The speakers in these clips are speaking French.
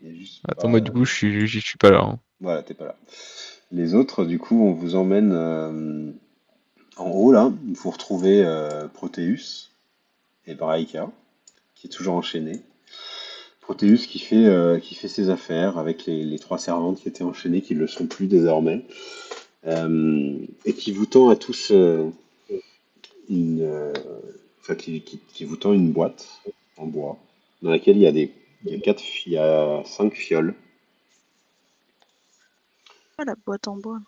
Il y a juste Attends, pas. moi, du coup, j'y suis pas là. Hein. Voilà, t'es pas là. Les autres, du coup, on vous emmène en haut là. Vous retrouvez Proteus et Braika, qui est toujours enchaîné. Proteus qui fait ses affaires avec les trois servantes qui étaient enchaînées, qui ne le sont plus désormais, et qui vous tend à tous une, enfin, qui vous tend une boîte en bois dans laquelle il y a 5 fioles, Ah, la boîte en bois.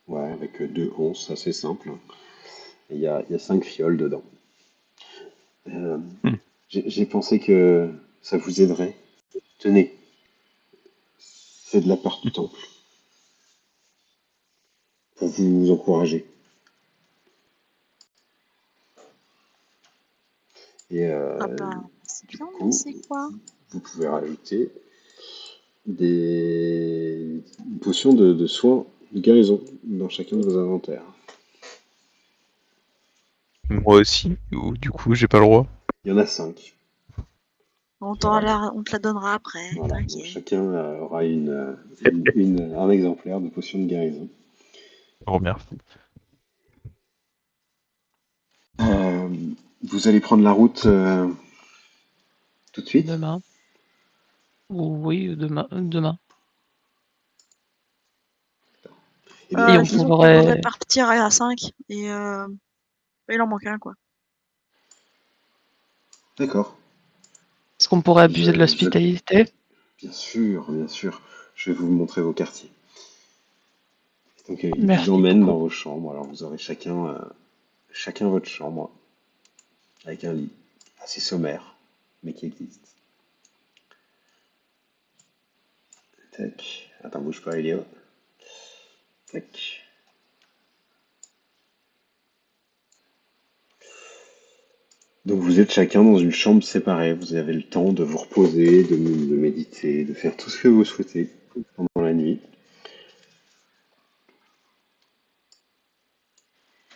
ouais, avec 2 onces, assez simple. Et il y a 5 fioles dedans. Euh, Hmm. j'ai pensé que ça vous aiderait. Tenez, c'est de la part du temple pour vous encourager. Et Ah bah, c'est du bien, mais coup, c'est quoi? vous pouvez rajouter une potion de soin de guérison dans chacun de vos inventaires. Moi aussi, ou du coup, j'ai pas le droit. Il y en a 5. On Voilà. on te la donnera après, Voilà. Donc t'inquiète. chacun aura un exemplaire de potion de guérison. Oh, merci. Euh, vous allez prendre la route tout de suite. Demain. Oui, demain. Eh Et bien, on Disons qu'on voudrait pourrait. partir à 5 et il en manque un, quoi. d'accord. Est-ce qu'on pourrait abuser de Vous êtes- l'hospitalité? Bien sûr, bien sûr. Je vais vous montrer vos quartiers. Donc, il vous Merci emmène dans beaucoup. vos chambres. Alors, vous aurez chacun votre chambre avec un lit assez sommaire, mais qui existe. Tac. Attends, bouge pas, Elio. Tac. Donc, vous êtes chacun dans une chambre séparée. Vous avez le temps de vous reposer, de méditer, de faire tout ce que vous souhaitez pendant la nuit.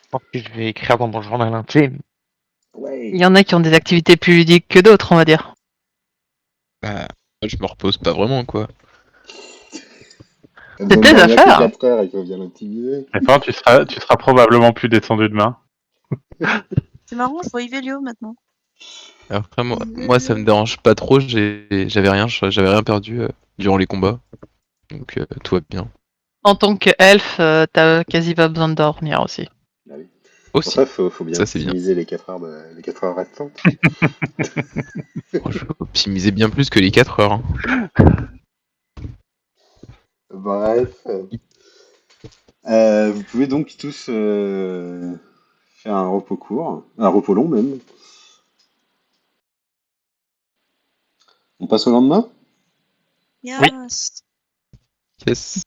Je pense que je vais écrire dans mon journal intime. Il Ouais. y en a qui ont des activités plus ludiques que d'autres, on va dire. Bah, je me repose pas vraiment, quoi. T'as C'est besoin de tes dormir que affaires. 4 heures, il faut bien l'optimiser. Enfin, tu seras probablement plus descendu demain. C'est marrant, je vois Ivelio maintenant. Après, moi, ça me dérange pas trop. J'avais rien perdu durant les combats. Donc, tout va bien. En tant qu'elfe, t'as quasi pas besoin de dormir aussi. Ah oui. Pour Aussi, ça, faut bien ça c'est bien. optimiser les 4 heures, les 4 heures restantes. Oh, je vais optimiser bien plus que les 4 heures. Hein. Bref. Vous pouvez donc tous faire un repos court, un repos long même. On passe au lendemain. Oui. Yes. Yes.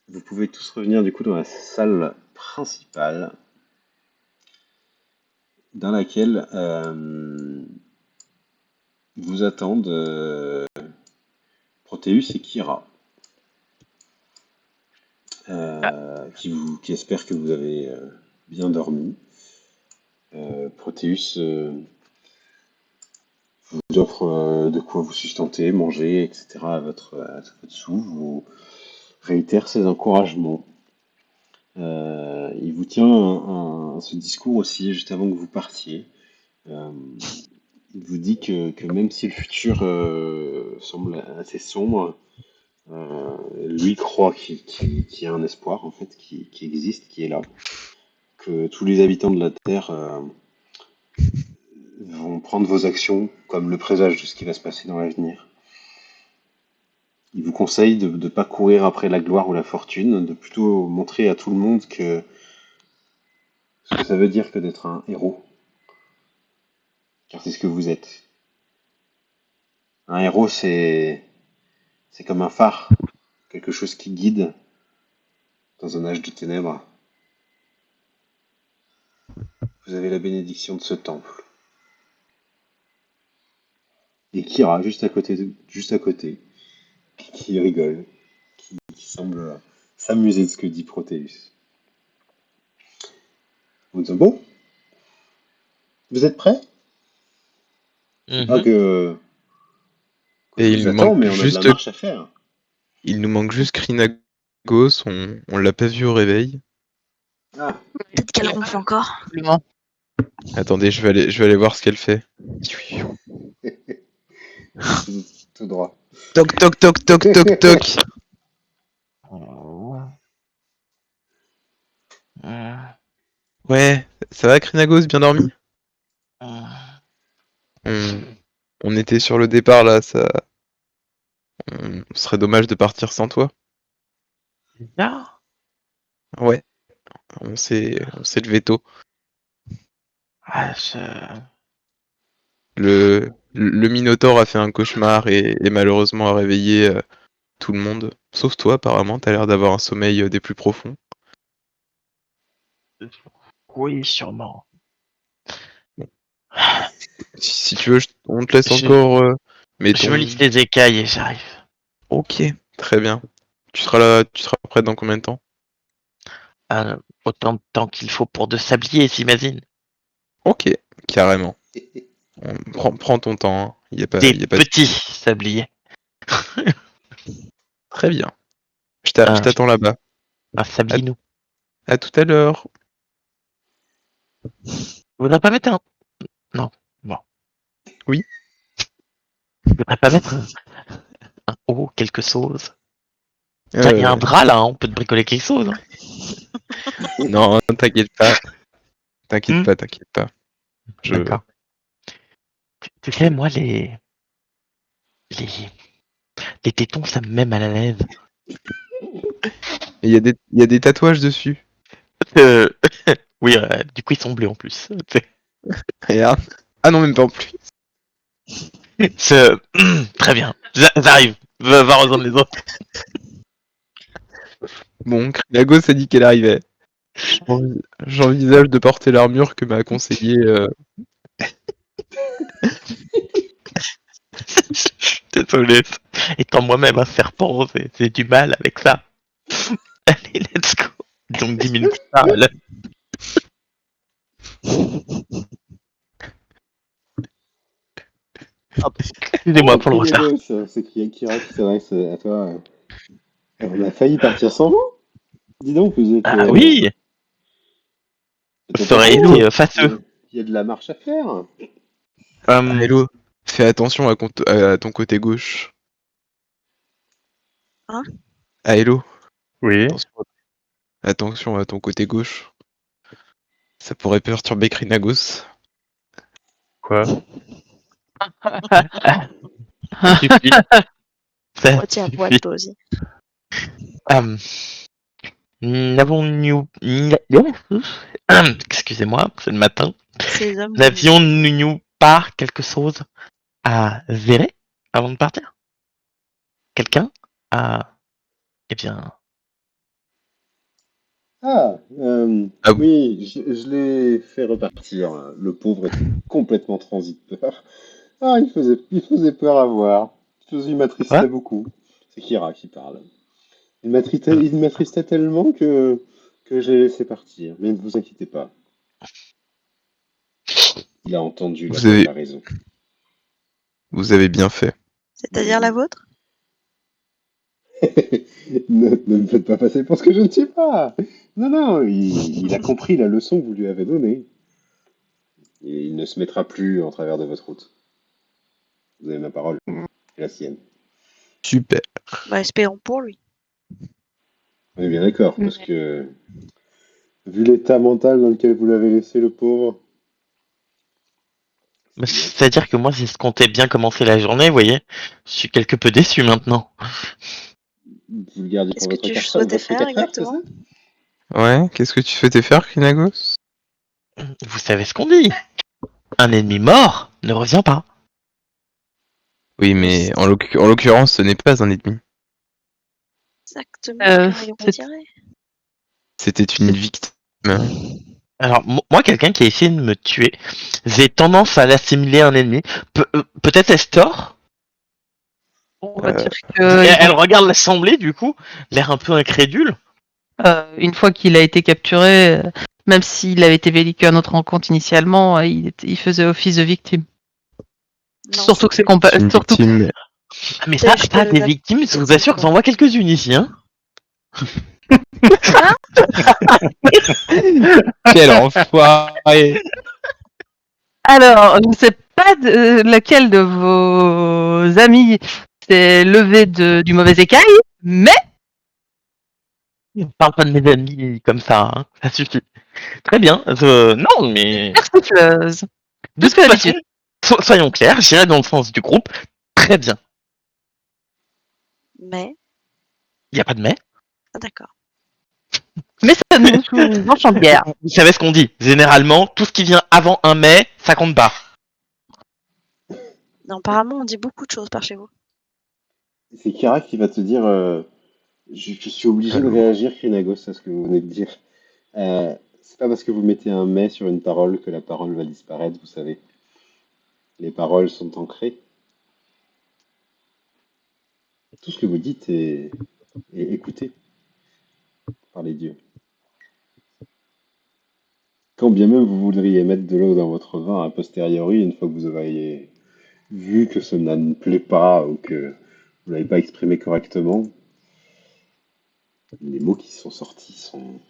Vous pouvez tous revenir du coup dans la salle principale, dans laquelle vous attendent Proteus et Kira, qui espèrent que vous avez bien dormi. Proteus vous offre de quoi vous sustenter, manger, etc. à votre sou, vous réitère ses encouragements. Il vous tient ce discours aussi juste avant que vous partiez. Euh, il vous dit que même si le futur semble assez sombre, lui croit qu'il y a un espoir en fait qui existe, qui est là, que tous les habitants de la Terre vont prendre vos actions comme le présage de ce qui va se passer dans l'avenir. Il vous conseille de ne pas courir après la gloire ou la fortune, de plutôt montrer à tout le monde ce que ça veut dire que d'être un héros, car c'est ce que vous êtes. Un héros, c'est comme un phare, quelque chose qui guide dans un âge de ténèbres. Vous avez la bénédiction de ce temple. Et Kira, juste à côté, qui rigole, qui semble s'amuser de ce que dit Proteus. Vous dites, bon, vous êtes prêts? Faut pas Mhm. Et Je il vous nous attends, manque mais on a de la juste, marche à faire. il nous manque juste Krinagos, on l'a pas vu au réveil. Ah, Peut-être qu'elle ronfle encore. Absolument. Attendez, je vais aller voir ce qu'elle fait. tout droit. Toc toc toc toc toc toc. Ouais, ça va Krinagos, bien dormi? On, on était sur le départ là, ça. Ce serait dommage de partir sans toi. Bien. Ouais, on s'est levé tôt. Ah, Le Minotaure a fait un cauchemar et malheureusement a réveillé tout le monde. Sauf toi, apparemment, t'as l'air d'avoir un sommeil des plus profonds. Oui, sûrement. Si tu veux, on te laisse Je, encore. Mais je me lisse les écailles et j'arrive. Ok, très bien. Tu seras là, tu seras prêt dans combien de temps? Autant de temps qu'il faut pour de sablier, j'imagine. Ok, carrément. Prends ton temps, hein. Des Y a pas de... petits sabliers. Très bien. Je Un, t'attends là-bas. un sablinou. À tout à l'heure. Vous voudrez pas mettre un... Non. Bon. Oui. Vous voudrez pas mettre un haut, quelque chose. Il y a un Euh, drap là, hein, on peut te bricoler quelque chose. Hein. Non, t'inquiète pas. T'inquiète Hmm. pas, t'inquiète pas. D'accord. Tu sais, moi, les, les tétons, ça me met mal à l'aise. Il y a des tatouages dessus. Euh, oui, du coup, ils sont bleus en plus. Regarde. Ah non, même pas en plus. Très bien. J'arrive. Va rejoindre les autres. Bon, Lagos a dit qu'elle arrivait. J'envisage de porter l'armure que m'a conseillé. Désolé. Étant moi-même un serpent, j'ai du mal avec ça. Allez, let's go. Donc 10 minutes plus tard, là. Excusez-moi pour le retard. C'est Kira qui s'adresse à toi. On a failli partir sans vous. Dis donc, vous êtes. Ah oui, peut-être ça aurait à été fond. faceux. Il y a de la marche à faire. Hello, fais attention à ton côté gauche. Hein? Ah, hello, Oui. attention à ton côté gauche. Ça pourrait perturber Krinagos. Quoi? Ça suffit. Ça Moitié à poil, suffit. toi aussi. N'avons-nous... Excusez-moi, c'est le matin. Ces hommes. N'avions-nous pas quelque chose à gérer avant de partir? Quelqu'un a... Eh bien... Ah, Ah bon. oui, je l'ai fait repartir. Le pauvre était complètement transiteur. Ah, il faisait peur à voir. Il m'attristait Quoi? beaucoup. C'est Kira qui parle. Il m'attristait tellement que j'ai laissé partir. Mais ne vous inquiétez pas. Il a entendu la Vous voix de avez, la raison. vous avez bien fait. C'est-à-dire la vôtre? Ne me faites pas passer pour ce que je ne suis pas. Non, non, il a compris la leçon que vous lui avez donnée. Et il ne se mettra plus en travers de votre route. Vous avez ma parole. Et la sienne. Super. Bah, espérons pour lui. On est bien d'accord, parce que vu l'état mental dans lequel vous l'avez laissé, le pauvre. Mais c'est-à-dire que moi, si je comptais bien commencer la journée, vous voyez, je suis quelque peu déçu maintenant. Vous le gardez Qu'est-ce pour que votre tu souhaitais faire 4 heures, c'est exactement? ça? Ouais, qu'est-ce que tu souhaitais faire, Krinagos? Vous savez ce qu'on dit? Un ennemi mort ne revient pas. Oui, mais en l'occurrence, ce n'est pas un ennemi. Exactement. c'est- Retiré. C'était une victime. Alors, moi, quelqu'un qui a essayé de me tuer, j'ai tendance à l'assimiler à un ennemi. Peut-être est-ce tort? On va dire Elle regarde l'assemblée, du coup, l'air un peu incrédule. une fois qu'il a été capturé, même s'il avait été vécu à notre rencontre initialement, il faisait office de victime. Non, Surtout que c'est Une surtout, victime. Mais ça, Je te des la- victimes, je vous assure que j'en vois quelques-unes ici, hein. Quel enfoiré! Alors, je ne sais pas laquelle de vos amis s'est levé du mauvais écaille, mais On parle pas de mes amis comme ça, hein. Ça suffit. Très bien. Non, mais persécuteuse. de Plus toute que façon, d'habitude. soyons clairs, j'irai dans le sens du groupe. Très bien. Mais, Il n'y a pas de mais. ah, d'accord. Mais ça nous enchante guère. Vous savez ce qu'on dit. Généralement, tout ce qui vient avant un mais, ça compte pas. Non, apparemment, on dit beaucoup de choses par chez vous. C'est Kira qui va te dire je suis obligé de réagir, Krinagos, à ce que vous venez de dire. C'est pas parce que vous mettez un mais sur une parole que la parole va disparaître, vous savez. Les paroles sont ancrées. Tout ce que vous dites est écouté par les dieux. Quand bien même vous voudriez mettre de l'eau dans votre vin a posteriori, une fois que vous auriez vu que cela ne plaît pas ou que vous l'avez pas exprimé correctement, les mots qui sont sortis sont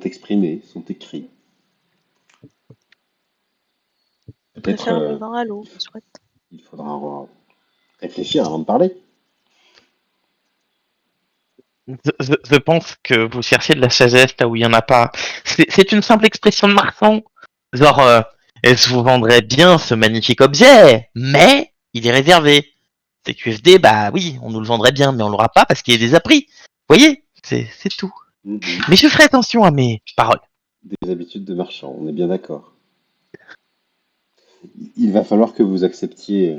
exprimés, sont écrits. On Peut-être préfère le vin à l'eau, je souhaite. il faudra réfléchir avant de parler. Je pense que vous cherchez de la sagesse là où il y en a pas. C'est une simple expression de marchand. Genre, je vous vendrais bien ce magnifique objet, mais il est réservé. CQFD, bah oui, on nous le vendrait bien, mais on l'aura pas parce qu'il est déjà pris. Vous voyez, c'est tout. Mhm. Mais je ferai attention à mes paroles. Des habitudes de marchand, on est bien d'accord. Il va falloir que vous acceptiez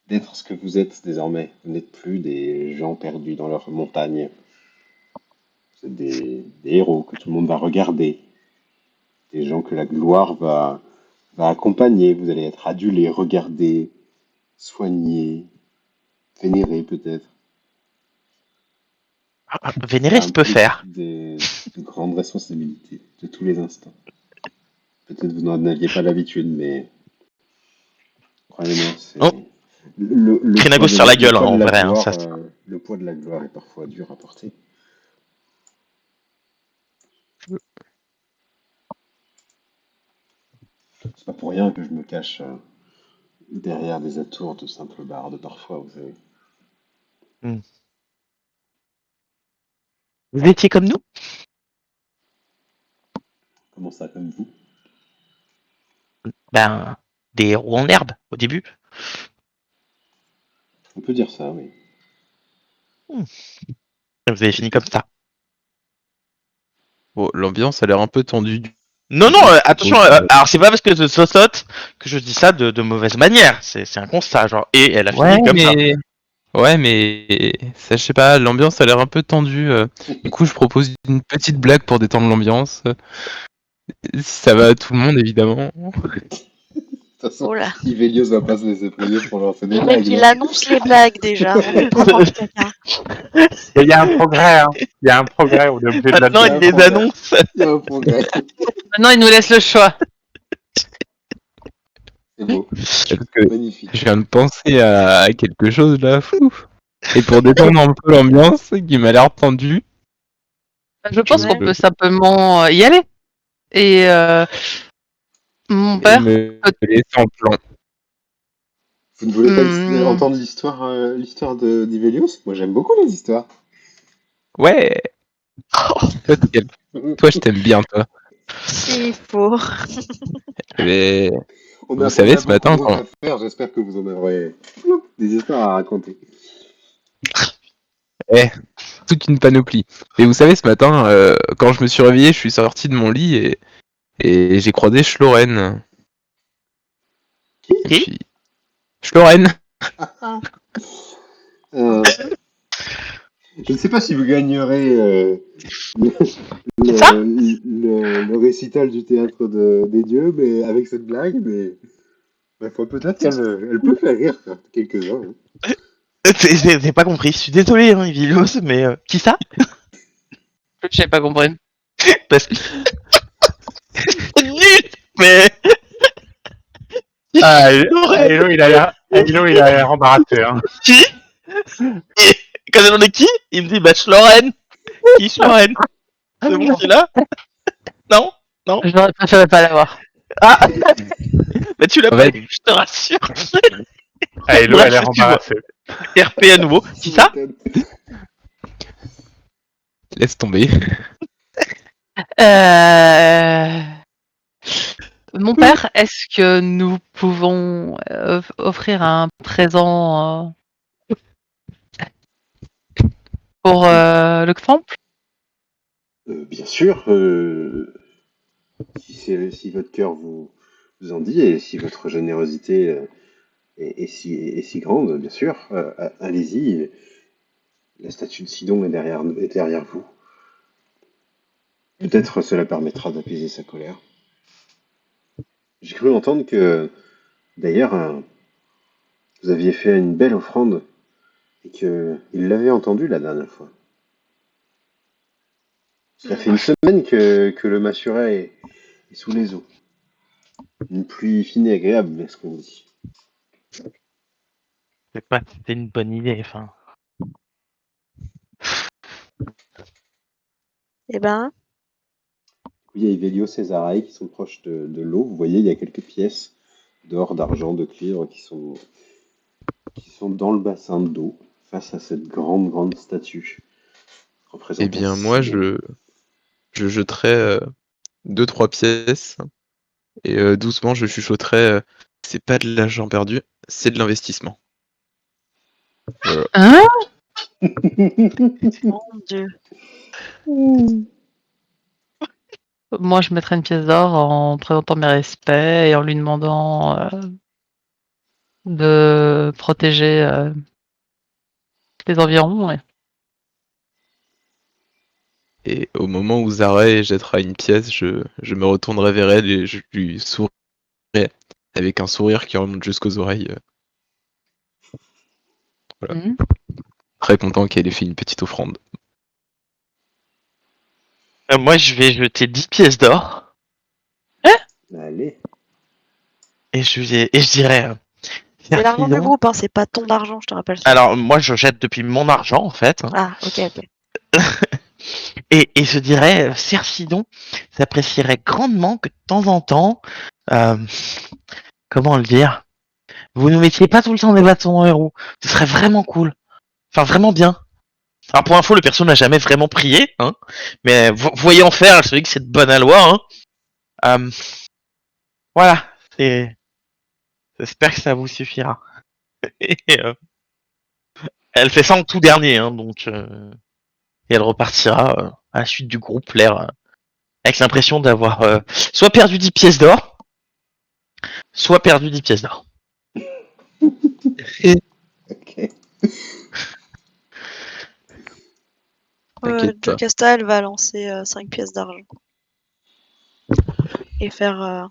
d'être ce que vous êtes désormais. Vous n'êtes plus des gens perdus dans leur montagne. Vous êtes des héros que tout le monde va regarder. Des gens que la gloire va accompagner. Vous allez être adulés, regardés, soignés, vénérés peut-être. Vénérer, je peux faire. De grandes responsabilités de tous les instants. Peut-être vous n'en aviez pas l'habitude, mais croyez-moi, c'est Oh. le Krinagos poids de sur la gueule, le poids hein, de en la vrai, hein, gloire, ça. le poids de la gloire est parfois dur à porter. C'est pas pour rien que je me cache derrière des atours de simples bardes parfois, vous savez. Hmm. Vous étiez comme nous? Comment ça, comme vous? Ben, des héros en herbe, au début. On peut dire ça, oui. Vous avez fini comme ça. Bon, l'ambiance a l'air un peu tendue. Non, non, attention, Ok. alors c'est pas parce que je saute que je dis ça de mauvaise manière. C'est un constat, genre. Et elle a fini comme ça. Ouais, mais ça, je sais pas, l'ambiance a l'air un peu tendue. Du coup, je propose une petite blague pour détendre l'ambiance. Si ça va à tout le monde, évidemment. De toute façon, Oh là. Ivelios va pas se laisser prier pour lancer des Le mec, blagues. il hein. annonce les blagues déjà. On est pas dans le caca. Il y a un progrès, hein. Il y a un progrès, on est obligé de Maintenant, Il y a il un les progrès. annonce. Il y a un progrès. Maintenant, il nous laisse le choix. C'est beau, Parce que magnifique. je viens de penser à quelque chose là, fou. Et pour détendre un peu l'ambiance, qui m'a l'air tendue, Je pense Ouais. qu'on peut simplement y aller. Et mon et père, me laisser en plan. Vous ne voulez pas Hmm. entendre l'histoire d'Ivelios? Moi, j'aime beaucoup les histoires. Ouais. Toi, je t'aime bien, toi. C'est faux. Mais On Vous a, savez, on a ce matin, beaucoup quand- à faire. J'espère que vous en aurez des histoires à raconter. toute une panoplie. Et vous savez, ce matin, quand je me suis réveillé, je suis sorti de mon lit et j'ai croisé Schloren. Et Qui puis... Schloren. Euh, je ne sais pas si vous gagnerez le, Ça le récital du théâtre des dieux, mais avec cette blague, mais ma foi, peut-être qu'elle elle peut faire rire quelques-uns. Hein. J'ai pas compris. Je suis désolé, hein, Evilos, mais qui ça? j'ai pas compris. Parce que c'est nul, mais Ah, Lorraine. Hello, il a l'air embarrassé. Hein. Qui? Et quand on est qui? Il me dit, bah, Lorraine. Qui Lorraine? C'est bon, qui est là? Non? Non? J'aurais préféré pas l'avoir. Ah! Bah, tu l'as En pas fait- eu, je te rassure. Ah, Hello a Bref, l'air excuse-moi. embarrassé. RP à nouveau. Qui ça? Laisse tomber. Euh... Mon père, est-ce que nous pouvons offrir un présent pour le temple? Bien sûr, si votre cœur vous en dit et si votre générosité est si grande, bien sûr, allez-y. La statue de Sidon est derrière vous. Peut-être cela permettra d'apaiser sa colère. J'ai cru entendre que, d'ailleurs, vous aviez fait une belle offrande et qu'il l'avait entendu la dernière fois. Ça fait une semaine que le Massuret est sous les eaux. Une pluie fine et agréable, est ce qu'on dit. C'est pas que c'était une bonne idée, enfin. Eh ben, Il y a Ivelio et Césaraï qui sont proches de l'eau. Vous voyez, il y a quelques pièces d'or, d'argent, de cuivre qui sont dans le bassin d'eau, face à cette grande statue représentant Eh bien, moi, Sidon. je jetterais 2-3 pièces et doucement, je chuchoterais c'est pas de l'argent perdu, c'est de l'investissement. Voilà. Hein? mon Dieu. Moi, je mettrais une pièce d'or en présentant mes respects et en lui demandant de protéger les environs. Et au moment où Zara jettera une pièce, je me retournerai vers elle et je lui sourirai avec un sourire qui remonte jusqu'aux oreilles. Voilà. Mhm. Très content qu'elle ait fait une petite offrande. Moi, je vais jeter 10 pièces d'or Allez. et je dirais, C'est l'argent du Sidon. groupe, hein, c'est pas ton argent, je te rappelle ça. Alors, moi, je jette depuis mon argent, en fait. Hein. Ah, ok. Et je dirais, Sir Sidon s'apprécierait grandement que de temps en temps, euh, comment le dire, vous nous mettiez pas tout le temps des bâtons dans les roues. Ce serait vraiment cool. Enfin, vraiment bien. Alors, pour info, le perso n'a jamais vraiment prié, hein. Mais voyant faire, elle se dit que c'est de bonne aloi, hein. Voilà. J'espère que ça vous suffira. Et, elle fait ça en tout dernier, hein, donc... Et elle repartira à la suite du groupe, l'air avec l'impression d'avoir soit perdu 10 pièces d'or, soit perdu 10 pièces d'or. Ok. T'inquiète pas. Jocasta, elle va lancer 5 pièces d'argent. Et faire.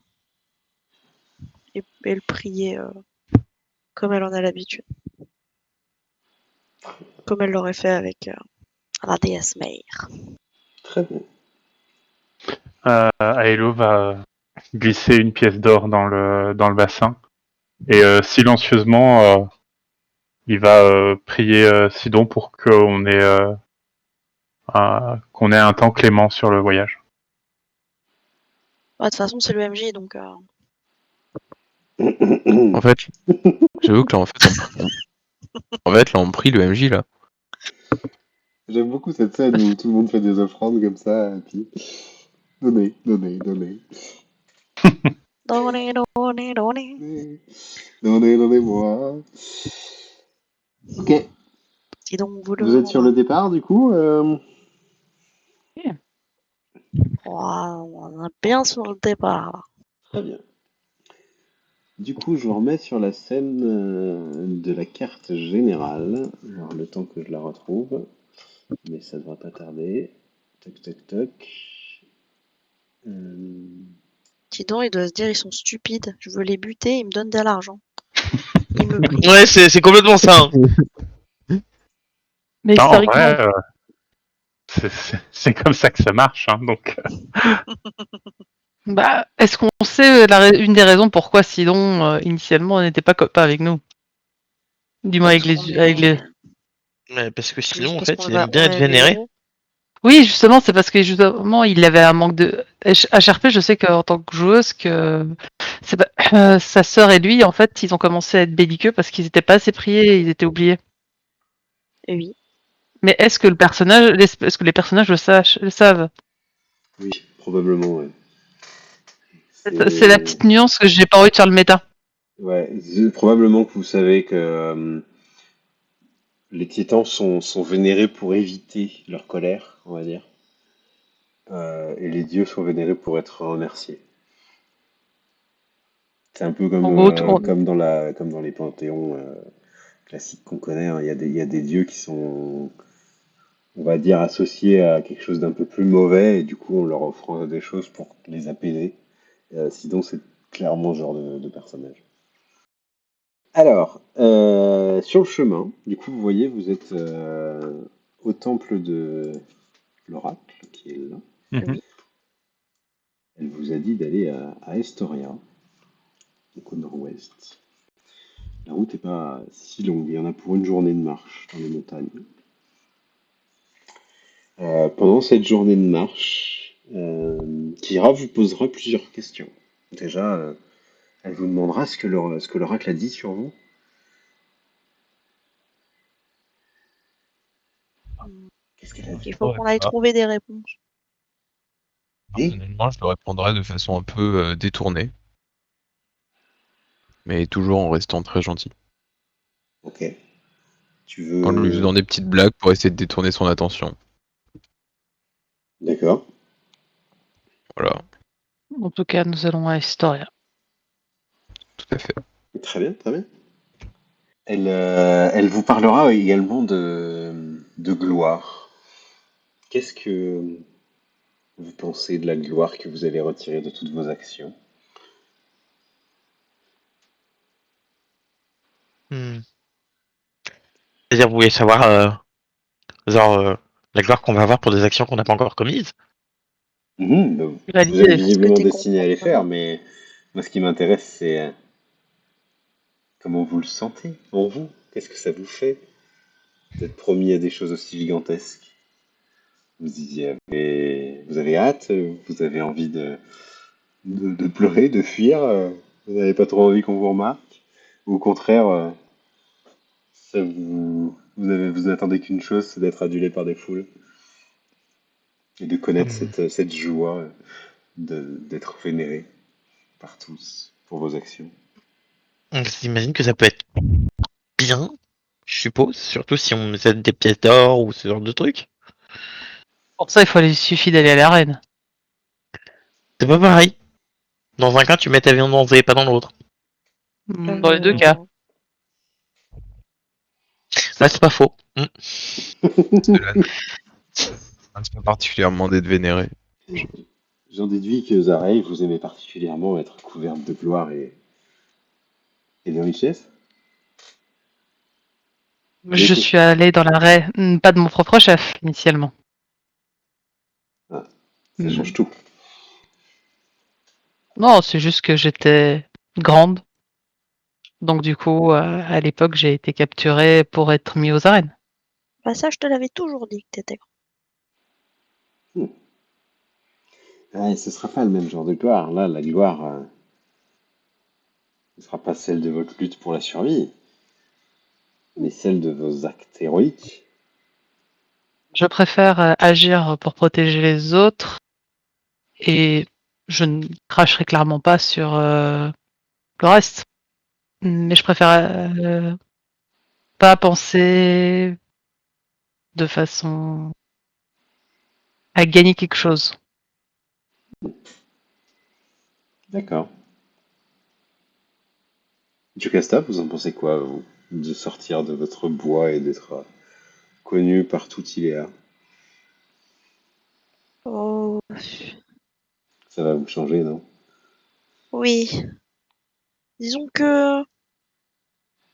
Et le prier comme elle en a l'habitude. Comme elle l'aurait fait avec la déesse Mère. Très bien. Aelo va glisser une pièce d'or dans le bassin et silencieusement il va prier Sidon pour qu'on ait un temps clément sur le voyage. De toute façon, c'est le MJ, donc. En fait, j'avoue que là, là, on prie le MJ là. J'aime beaucoup cette scène où tout le monde fait des offrandes comme ça, et puis donnez. Donnez. Donnez-moi. Ok. Et donc, Vous êtes sur le départ du coup on est bien sur le départ. Là. Très bien. Du coup, je vous remets sur la scène de la carte générale. Alors, le temps que je la retrouve. Mais ça devrait pas tarder. Toc. Dis donc, il doit se dire ils sont stupides. Je veux les buter, ils me donnent de l'argent. Ils me prient. Ouais, c'est complètement ça. Hein. Mais Non, en historiquement, vrai, c'est comme ça que ça marche, hein, donc. Bah, est-ce qu'on sait une des raisons pourquoi Sidon, initialement, n'était pas copain avec nous? Du moins Pas avec trop. les... Mais parce que Juste sinon, en parce fait, qu'on il aime bien on être est des vénéré. héros. Oui, justement, c'est parce que justement, il avait un manque de... HRP, je sais qu'en tant que joueuse, que c'est pas... sa sœur et lui, en fait, ils ont commencé à être belliqueux parce qu'ils étaient pas assez priés, ils étaient oubliés. Oui. Mais est-ce que est-ce que les personnages le savent? Oui, probablement, ouais. C'est la petite nuance que j'ai pas envie de faire le méta. Ouais, probablement que vous savez que les titans sont vénérés pour éviter leur colère, on va dire. Et les dieux sont vénérés pour être remerciés. C'est un peu En gros, comme dans les panthéons classiques qu'on connaît, hein. Il y a des dieux qui sont, on va dire, associés à quelque chose d'un peu plus mauvais, et du coup, on leur offre des choses pour les apaiser. Sinon, c'est clairement ce genre de personnage. Alors, sur le chemin, du coup, vous voyez, vous êtes au temple de l'oracle, qui est là. Mhm. Oui. Elle vous a dit d'aller à Estoria, donc au nord-ouest. La route n'est pas si longue, il y en a pour une journée de marche dans les montagnes. Pendant cette journée de marche, Kira vous posera plusieurs questions. Déjà, elle vous demandera ce que l'oracle a dit sur vous. Qu'est-ce qu'elle a dit? Il faut qu'on aille trouver des réponses. Et Personnellement, je le répondrai de façon un peu détournée, mais toujours en restant très gentil. ok, tu En lui veux... faisant des petites blagues pour essayer de détourner son attention. D'accord. Voilà, en tout cas, nous allons à Historia. tout à fait. Très bien, très bien. Elle vous parlera également de gloire. Qu'est-ce que vous pensez de la gloire que vous avez retirée de toutes vos actions? Hmm. C'est-à-dire, vous voulez savoir, genre, la gloire qu'on va avoir pour des actions qu'on n'a pas encore commises? Donc, vous êtes Validé. Est-ce que visiblement tes destiné à les faire, comportements... mais moi ce qui m'intéresse c'est comment vous le sentez en vous. Qu'est-ce que ça vous fait d'être promis à des choses aussi gigantesques? Vous avez hâte, vous avez envie de pleurer, de fuir, vous n'avez pas trop envie qu'on vous remarque, ou au contraire, vous attendez qu'une chose, c'est d'être adulé par des foules et de connaître Hmm. cette joie d'être vénéré par tous pour vos actions. Donc, j'imagine que ça peut être bien, je suppose, surtout si on nous aide des pièces d'or ou ce genre de trucs. Pour ça, il suffit d'aller à l'arène. C'est pas pareil. Dans un cas, tu mets ta viande en danger, pas dans l'autre. Dans les deux cas. Ouais, c'est pas faux. Hmm. Cela n'intéresse pas particulièrement d'être vénéré. J'en déduis que Zareï, vous aimez particulièrement être couverte de gloire et de richesse. Je suis allée dans l'arène, pas de mon propre chef, initialement. Ah, ça change tout. Non, c'est juste que j'étais grande. Donc du coup, à l'époque, j'ai été capturée pour être mis aux arènes. Bah ça, je te l'avais toujours dit que t'étais grand. Ouais, ce sera pas le même genre de gloire. Là, la gloire ne sera pas celle de votre lutte pour la survie, mais celle de vos actes héroïques. Je préfère agir pour protéger les autres et je ne cracherai clairement pas sur le reste. Mais je préfère pas penser de façon à gagner quelque chose. D'accord. Jocasta, vous en pensez quoi, vous, de sortir de votre bois et d'être connu par tout Iléa? Oh, Ça va vous changer, non? oui. Disons que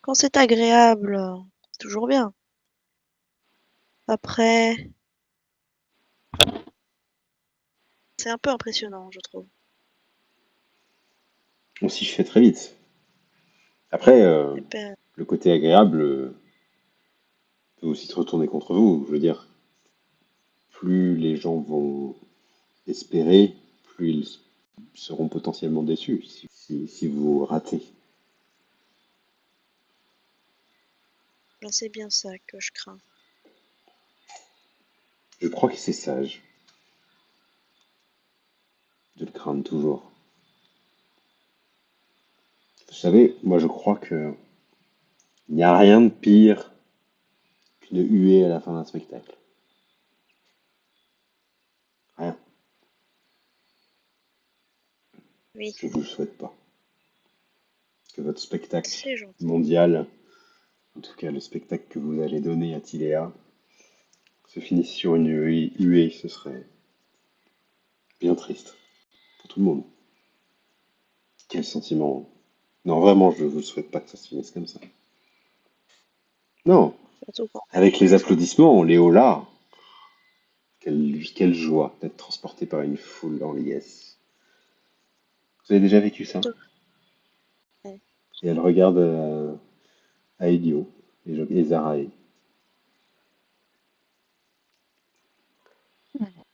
quand c'est agréable, c'est toujours bien. Après, c'est un peu impressionnant, je trouve. Aussi, je fais très vite. Après, Super. le côté agréable peut aussi se retourner contre vous. Je veux dire, plus les gens vont espérer, plus ils seront potentiellement déçus si vous ratez. Ben, c'est bien ça que je crains. Je crois que c'est sage de le craindre toujours. Vous savez, moi je crois que il n'y a rien de pire qu'une huée à la fin d'un spectacle. Rien. Oui, Je vous le souhaite pas. Que votre spectacle c'est gentil. mondial, en tout cas le spectacle que vous allez donner à Tiléa, se finisse sur une huée, ce serait bien triste pour tout le monde. Quel sentiment. Non, vraiment, je vous souhaite pas que ça se finisse comme ça. Non, Surtout quand avec les les gens. applaudissements, les hauts-là, quelle joie d'être transporté par une foule en liesse. Vous avez déjà vécu ça? Surtout- ouais. Et elle regarde à Elio et Zarae.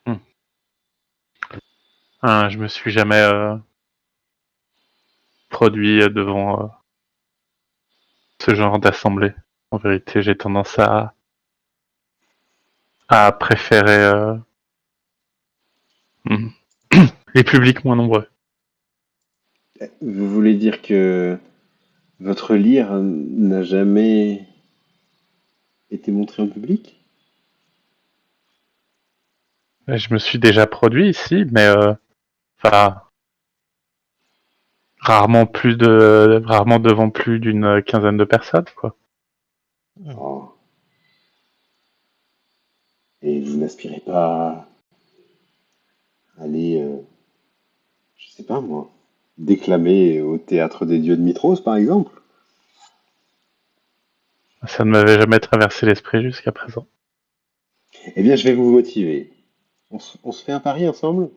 Hmm. Je me suis jamais produit devant ce genre d'assemblée. En vérité, j'ai tendance à préférer hmm, les publics moins nombreux. Vous voulez dire que votre lyre n'a jamais été montré en public? Je me suis déjà produit ici, mais enfin, rarement devant plus d'une quinzaine de personnes, quoi. Oh. Et vous n'aspirez pas à aller, je sais pas moi, déclamer au théâtre des dieux de Mitros, par exemple? Ça ne m'avait jamais traversé l'esprit jusqu'à présent. Eh bien, je vais vous motiver. On se fait un pari ensemble?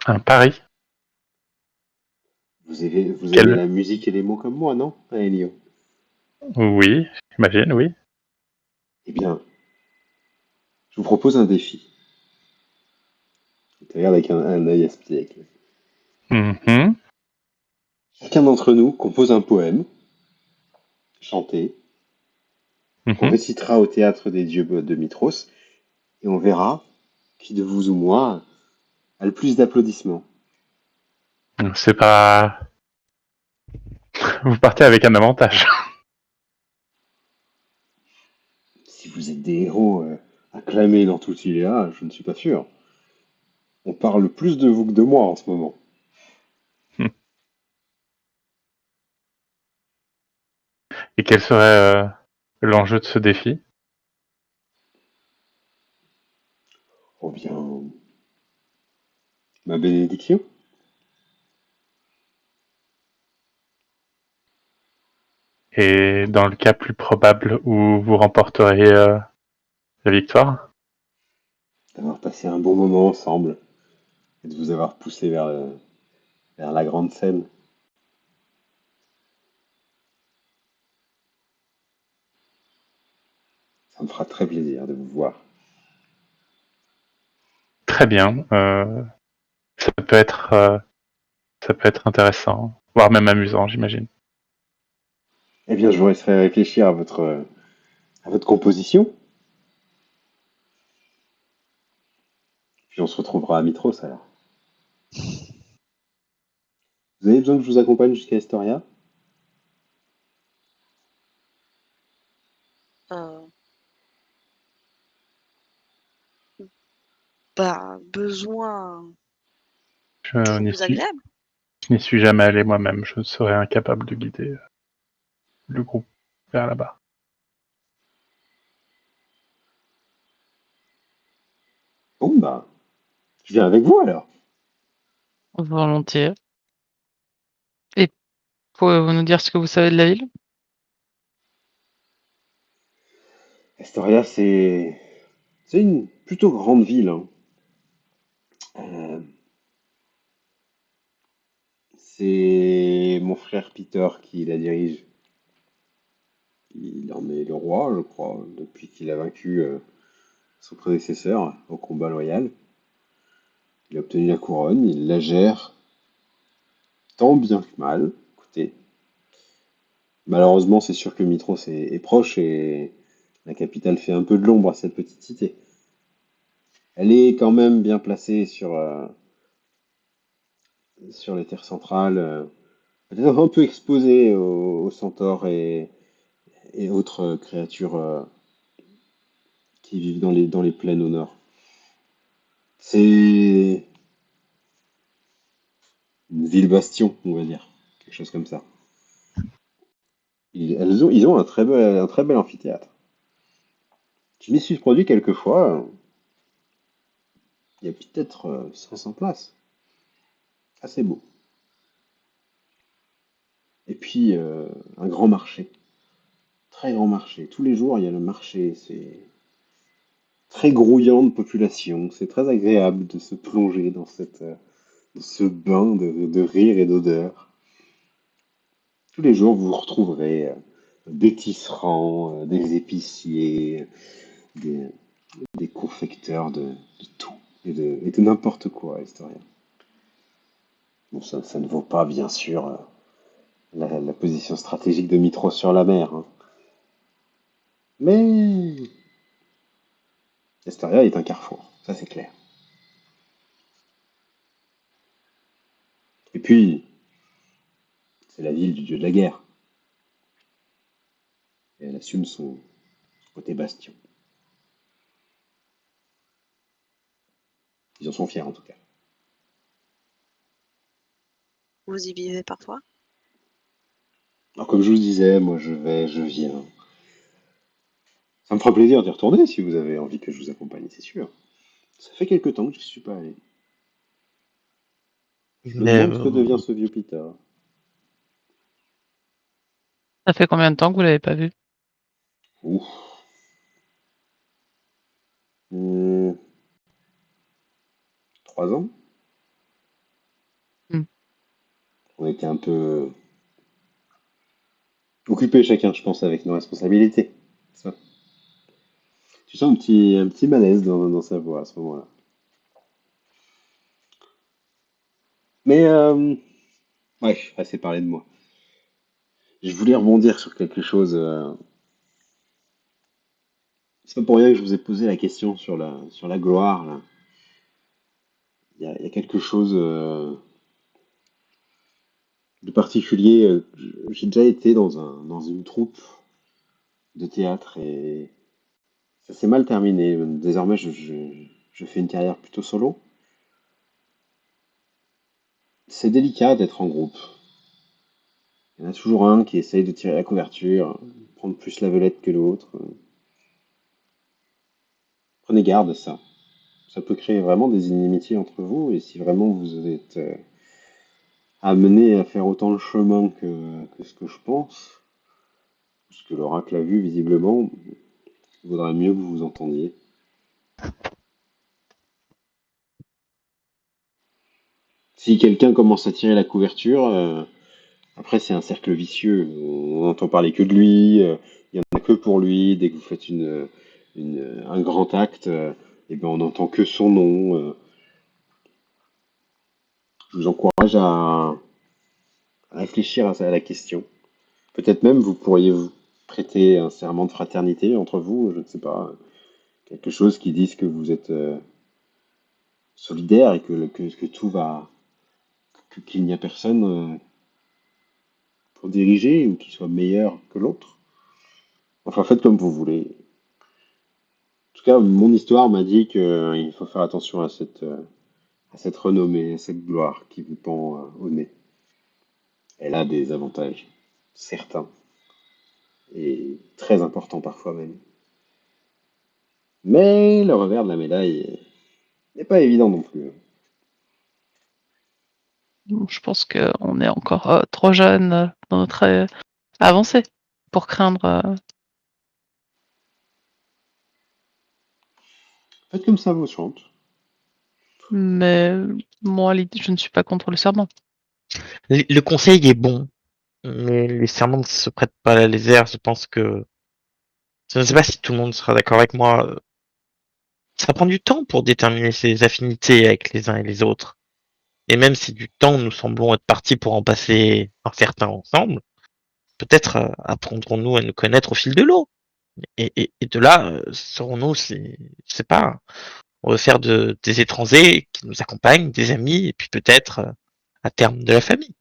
Un pari? Vous aimez Quel? la musique et les mots comme moi, non, Aélio? Oui, j'imagine, oui. Eh bien, je vous propose un défi. Je te regarde avec un œil espiègle. Mhm, Chacun d'entre nous compose un poème, chanté, qu'on mhm. récitera au théâtre des dieux de Mitros, et on verra qui de vous ou moi a le plus d'applaudissements. C'est pas. Vous partez avec un avantage. Si vous êtes des héros acclamés dans tout Iléa, je ne suis pas sûr. On parle plus de vous que de moi en ce moment. Et quel serait l'enjeu de ce défi? Oh bien, ma bénédiction? Et dans le cas plus probable où vous remporteriez la victoire? D'avoir passé un bon moment ensemble et de vous avoir poussé vers la grande scène. Ça me fera très plaisir de vous voir. Très bien. Ça peut être, euh, ça peut être intéressant, voire même amusant, j'imagine. Eh bien, je vous laisserai réfléchir à votre composition, puis on se retrouvera à Mitros alors. Vous avez besoin que je vous accompagne jusqu'à Estoria? Euh, Bah, besoin. Je Toujours n'y plus suis, agréable. je n'y suis jamais allé moi-même. Je serais incapable de guider le groupe vers là-bas. Bon, bah, je viens avec vous alors. Volontiers. Et pouvez-vous nous dire ce que vous savez de la ville? Estoria, c'est une plutôt grande ville, hein. Euh, C'est mon frère Peter qui la dirige. Il en est le roi, je crois, depuis qu'il a vaincu son prédécesseur au combat loyal. Il a obtenu la couronne, il la gère tant bien que mal. Écoutez, malheureusement, c'est sûr que Mitros est proche et la capitale fait un peu de l'ombre à cette petite cité. Elle est quand même bien placée sur les terres centrales, peut-être un peu exposée aux centaures et autres créatures qui vivent dans les plaines au nord. C'est une ville bastion, on va dire, quelque chose comme ça. Ils ont un très bel amphithéâtre. Je m'y suis produit quelques fois. Il y a peut-être 500 places. Assez beau. Et puis, un grand marché. Très grand marché. Tous les jours, il y a le marché. C'est très grouillant de population. C'est très agréable de se plonger dans ce bain de rire et d'odeur. Tous les jours, vous retrouverez des tisserands, des épiciers, des, des confecteurs de tout et de n'importe quoi, Historia. Bon, ça ne vaut pas, bien sûr, la position stratégique de Mitros sur la mer, hein. Mais Historia est un carrefour, ça c'est clair. Et puis, c'est la ville du dieu de la guerre. Et elle assume son côté bastion. Ils en sont fiers en tout cas. Vous y vivez parfois? Alors comme je vous disais, moi je viens. Ça me fera plaisir d'y retourner si vous avez envie que je vous accompagne, c'est sûr. Ça fait quelque temps que je ne suis pas allé. Je me Mais demande ce que devient ce vieux Peter. Ça fait combien de temps que vous l'avez pas vu? Ouf. Hmm, 3 ans? Hmm. On était un peu occupés chacun, je pense, avec nos responsabilités. Ça. Tu sens un petit malaise dans sa voix à ce moment-là. Mais, ouais, assez parlé de moi. Je voulais rebondir sur quelque chose. C'est pas pour rien que je vous ai posé la question sur la gloire, là. Il y a quelque chose de particulier. J'ai déjà été dans une troupe de théâtre et ça s'est mal terminé. Désormais, je fais une carrière plutôt solo. C'est délicat d'être en groupe. Il y en a toujours un qui essaye de tirer la couverture, prendre plus la vedette que l'autre. Prenez garde à ça. Ça peut créer vraiment des inimitiés entre vous, et si vraiment vous êtes amené à faire autant de chemin que ce que je pense, ce que l'oracle a vu visiblement, il vaudrait mieux que vous vous entendiez. Si quelqu'un commence à tirer la couverture, après c'est un cercle vicieux. On n'entend parler que de lui, il y en a que pour lui. Dès que vous faites un grand acte, et ben on n'entend que son nom. Je vous encourage à réfléchir à la question. Peut-être même vous pourriez vous prêter un serment de fraternité entre vous, je ne sais pas, quelque chose qui dise que vous êtes solidaire et que tout va, qu'il n'y a personne pour diriger ou qui soit meilleur que l'autre. Enfin, faites comme vous voulez. En tout cas, mon histoire m'a dit qu'il faut faire attention à cette renommée, à cette gloire qui vous pend au nez. Elle a des avantages, certains, et très importants parfois même. Mais le revers de la médaille n'est pas évident non plus. Je pense qu'on est encore trop jeune dans notre avancée pour craindre. Faites comme ça vous chante. Mais moi, je ne suis pas contre le serment. Le conseil est bon, mais les serments ne se prêtent pas à la légère. Je pense que... Je ne sais pas si tout le monde sera d'accord avec moi. Ça prend du temps pour déterminer ses affinités avec les uns et les autres. Et même si du temps nous semblons être partis pour en passer un certain ensemble, peut-être apprendrons-nous à nous connaître au fil de l'eau. Et de là, serons-nous, je sais pas, on va faire des étrangers qui nous accompagnent, des amis, et puis peut-être, à terme, de la famille.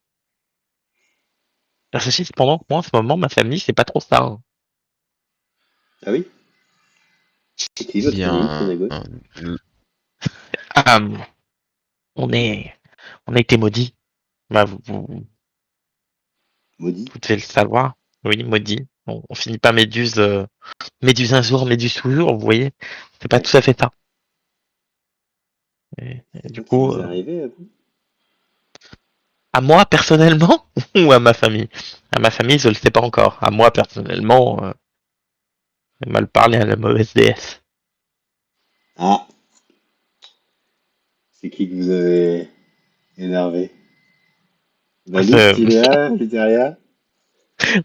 Alors, ceci, cependant, moi, en ce moment, ma famille, c'est pas trop ça. Hein. Ah oui? C'est qui Il votre y a famille, Xenagos? Ah, on est, on a été maudits. Bah, Maudit? vous devez le savoir. Oui, maudits. On finit pas Méduse, Méduse un jour, Méduse toujours, vous voyez. C'est pas Ouais. tout à fait ça. Et du Qu'est-ce qui coup, vous est arrivé à vous? à moi personnellement ou à ma famille? À ma famille, je le sais pas encore. À moi personnellement, j'ai mal parlé à la mauvaise déesse. Ah, c'est qui que vous avez énervé? Valus, Euh, Tiléa, Luteria?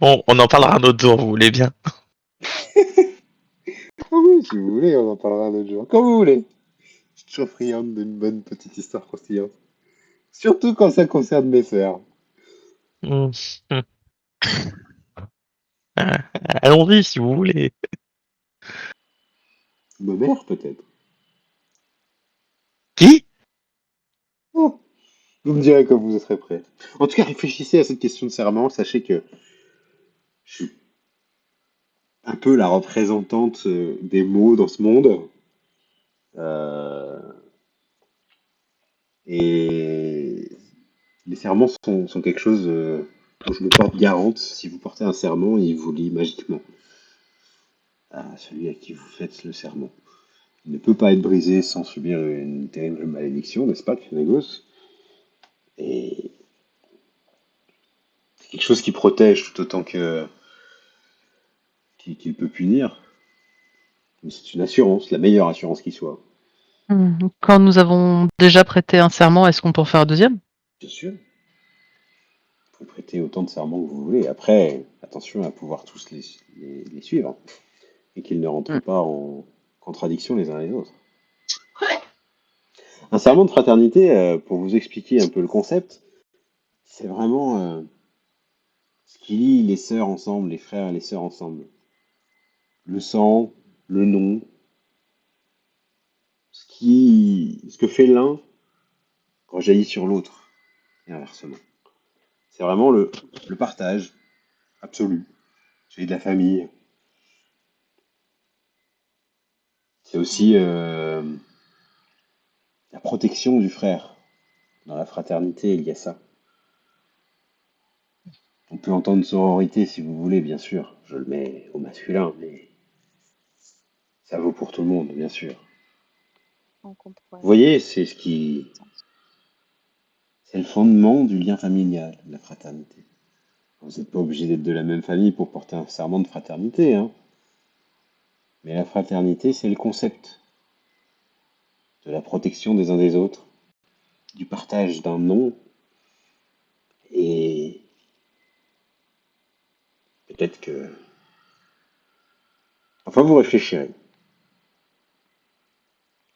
on en parlera un autre jour, vous voulez bien? Ah oui, si vous voulez, on en parlera un autre jour. Quand vous voulez. Je suis toujours friande d'une bonne petite histoire croustillante. Surtout quand ça concerne mes frères. Hmm, hmm. Allons-y si vous voulez. Ma mère, peut-être. Qui? Oh, vous me direz quand vous serez prêt. En tout cas, réfléchissez à cette question de serment. Sachez que je suis un peu la représentante des mots dans ce monde. Euh, et les serments sont quelque chose dont je me porte garante. Si vous portez un serment, il vous lie magiquement à celui à qui vous faites le serment. Il ne peut pas être brisé sans subir une terrible malédiction, n'est-ce pas, Kynagos? Et c'est quelque chose qui protège tout autant que qu'il peut punir. Mais c'est une assurance, la meilleure assurance qui soit. Quand nous avons déjà prêté un serment, est-ce qu'on peut en faire un deuxième? Bien sûr, vous pouvez prêter autant de serments que vous voulez. Après, attention à pouvoir tous les suivre et qu'ils ne rentrent Hmm. pas en contradiction les uns les autres. Un serment de fraternité, pour vous expliquer un peu le concept, c'est vraiment ce qui lie les sœurs ensemble, les frères et les sœurs ensemble. Le sang, le nom, ce que fait l'un rejaillit sur l'autre, et inversement. C'est vraiment le partage absolu, celui de la famille. C'est aussi la protection du frère. Dans la fraternité, il y a ça. On peut entendre sororité si vous voulez, bien sûr. Je le mets au masculin, mais ça vaut pour tout le monde, bien sûr. On comprend. Vous voyez, c'est le fondement du lien familial, la fraternité. Vous n'êtes pas obligé d'être de la même famille pour porter un serment de fraternité, hein. Mais la fraternité, c'est le concept de la protection des uns des autres, du partage d'un nom, et peut-être que... Enfin, vous réfléchirez.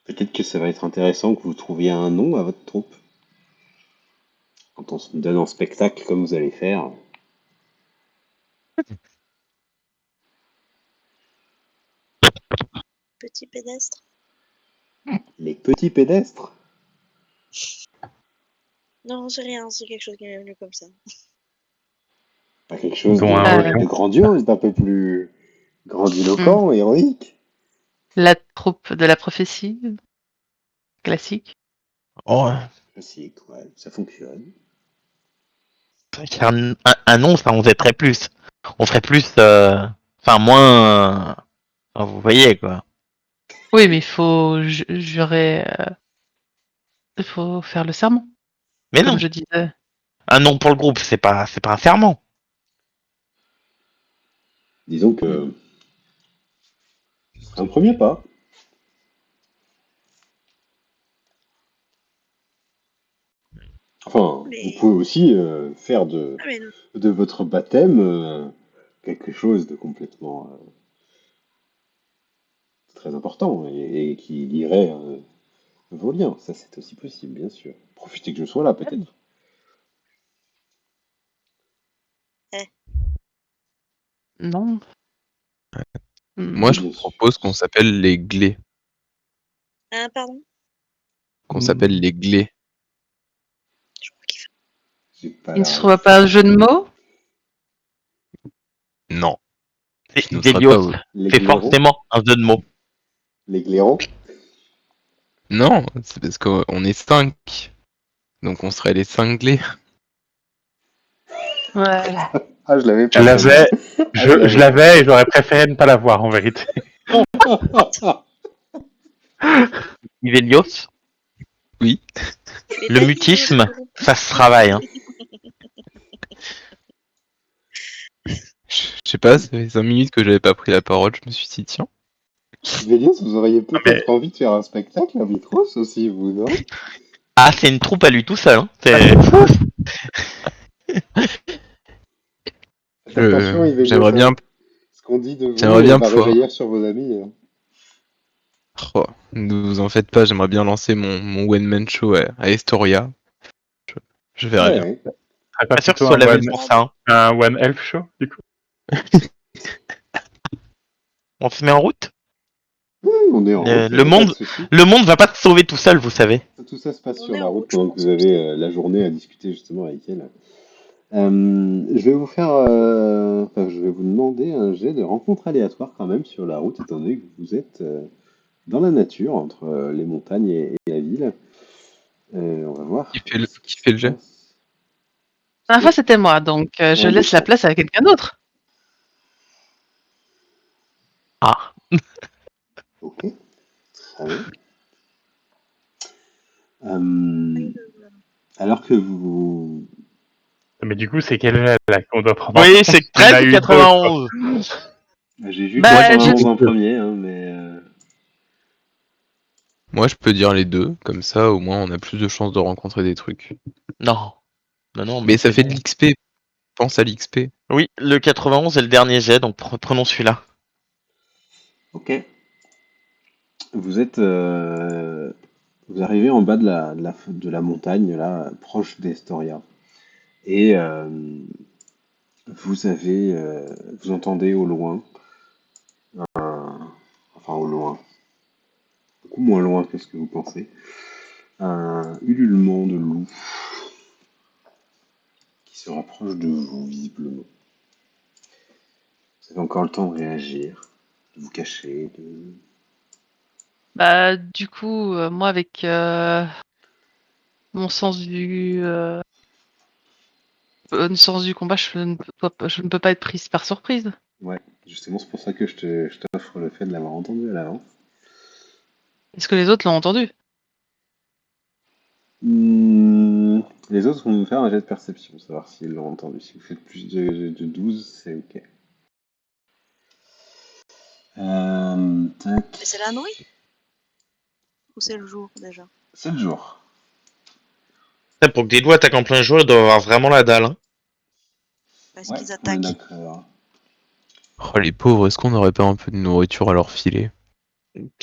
Peut-être que ça va être intéressant que vous trouviez un nom à votre troupe. Quand on se donne en spectacle comme vous allez faire. Petit pédestre. Les petits pédestres. Non, c'est rien, c'est quelque chose qui m'est venu comme ça. Pas quelque chose Dont un Euh, de requin. grandiose, d'un peu plus hmm. grandiloquent, héroïque. La troupe de la prophétie, classique. Oh, Classique, ouais, ça fonctionne. un nom, ça on ferait plus. On ferait plus, enfin moins, enfin, vous voyez quoi. Oui, mais il faut jurer, il faut faire le serment, Mais comme non, je disais. un nom pour le groupe, c'est pas un serment. Disons Hmm. que c'est un premier pas. Enfin, Mais- vous pouvez aussi faire Ah, mais de votre baptême quelque chose de complètement très important et qui lierait vos liens. Ça, c'est aussi possible, bien sûr. Profitez que je sois là, peut-être. Non. Moi, je Bien sûr. propose qu'on s'appelle les glés. hein, pardon. Qu'on s'appelle les glés. Je crois qu'il fait. J'ai pas Il ne la se trouve ref. pas un jeu de mots? Non, C'est je n'oserais Vélios, pas. Les c'est glairons. forcément un jeu de mots. Les glairons. Non, c'est parce qu'on est 5. Donc on serait les 5 glés. Ouais. Ah, je l'avais Je pas. l'avais, Ah, je l'avais et j'aurais préféré ne pas l'avoir en vérité. Vélios, Oui. Mais le t'as dit, mutisme, frérot. ça se travaille. Hein. Je sais pas, ça fait 5 minutes que j'avais pas pris la parole. Je me suis dit, tiens. Vélios, vous auriez Mais peut-être envie de faire un spectacle à Vitros aussi, vous, non? Ah, c'est une troupe à lui tout seul. Hein. C'est- Faites attention, Vélios, J'aimerais hein. bien. Ce qu'on dit de vous J'aimerais bien va pouvoir. rejaillir sur vos amis. Hein. Oh, ne vous en faites pas, j'aimerais bien lancer mon one-man show à Estoria. Je verrai Ouais, bien. ouais. ce serait pas Pas sûr que ce plutôt soit la ville pour ça. Hein. un One Elf Show, du coup? On se met en route. On est en route, Le pas de monde, souci. le monde va pas se sauver tout seul, vous savez. Tout ça se passe On sur est la en route route, je pendant que pense. vous avez la journée à discuter justement avec elle. Je vais vous faire, enfin, je vais vous demander un jet de rencontre aléatoire quand même sur la route, étant donné que vous êtes dans la nature, entre les montagnes et la ville. On va voir ce qui Qui se fait le jet? passe. La dernière fois, c'était moi, donc je Un laisse la D100. place à quelqu'un d'autre. Ah, Ok, très bien. Euh, alors que vous... Mais du coup, c'est quel jet là qu'on doit prendre en oui, compte? c'est Il y en 13 a ou eu deux, quoi. 91. J'ai juste Bah, 91 en premier, hein, mais... Moi, je peux dire les deux, comme ça, au moins, on a plus de chances de rencontrer des trucs. Non, non, Mais ça c'est fait de bon. l'XP. Pense à l'XP. Oui, le 91 est le dernier jet, donc prenons celui-là. Ok. Vous êtes... vous arrivez en bas de la montagne, là, proche d'Estoria. Et vous entendez au loin, enfin au loin, beaucoup moins loin que ce que vous pensez, un ululement de loup qui se rapproche de vous, visiblement. Vous avez encore le temps de réagir, de vous cacher, de... Bah, du coup, moi, avec mon sens du combat, je ne peux pas être prise par surprise. Ouais, justement, c'est pour ça que je t'offre le fait de l'avoir entendu à l'avance. Est-ce que les autres l'ont entendu? Les autres vont me faire un jet de perception, savoir s'ils l'ont entendu. Si vous faites plus de 12, c'est ok. Tac. Mais c'est la nuit? Ou c'est le jour déjà? C'est le jour. Pour que des loups attaquent en plein jour, ils doivent avoir vraiment la dalle. Hein. Est-ce Ouais, qu'ils on est attaquent? d'accord. Oh, les pauvres, est-ce qu'on n'aurait pas un peu de nourriture à leur filer?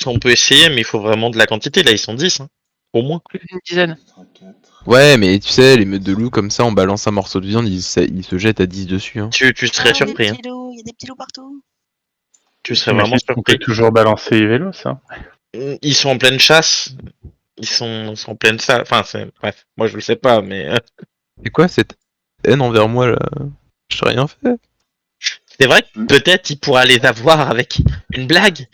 On peut essayer, mais il faut vraiment de la quantité. Là, ils sont 10, hein. Au moins. Plus d'une dizaine. 3, 4. Ouais, mais tu sais, les meutes de loups, comme ça, on balance un morceau de viande, ils se jettent à 10 dessus. Hein. Tu serais Ah, surpris. Hein. des petits loups, il y a des petits loups partout. Tu serais vraiment J'imagine qu'on peut surpris. toujours balancer Ivelos, hein. Ils sont en pleine chasse. Ils sont en pleine chasse. Enfin, bref, moi je le sais pas, mais C'est quoi cette haine envers moi, là? Je t'ai rien fait. c'est vrai que peut-être il pourra les avoir avec une blague.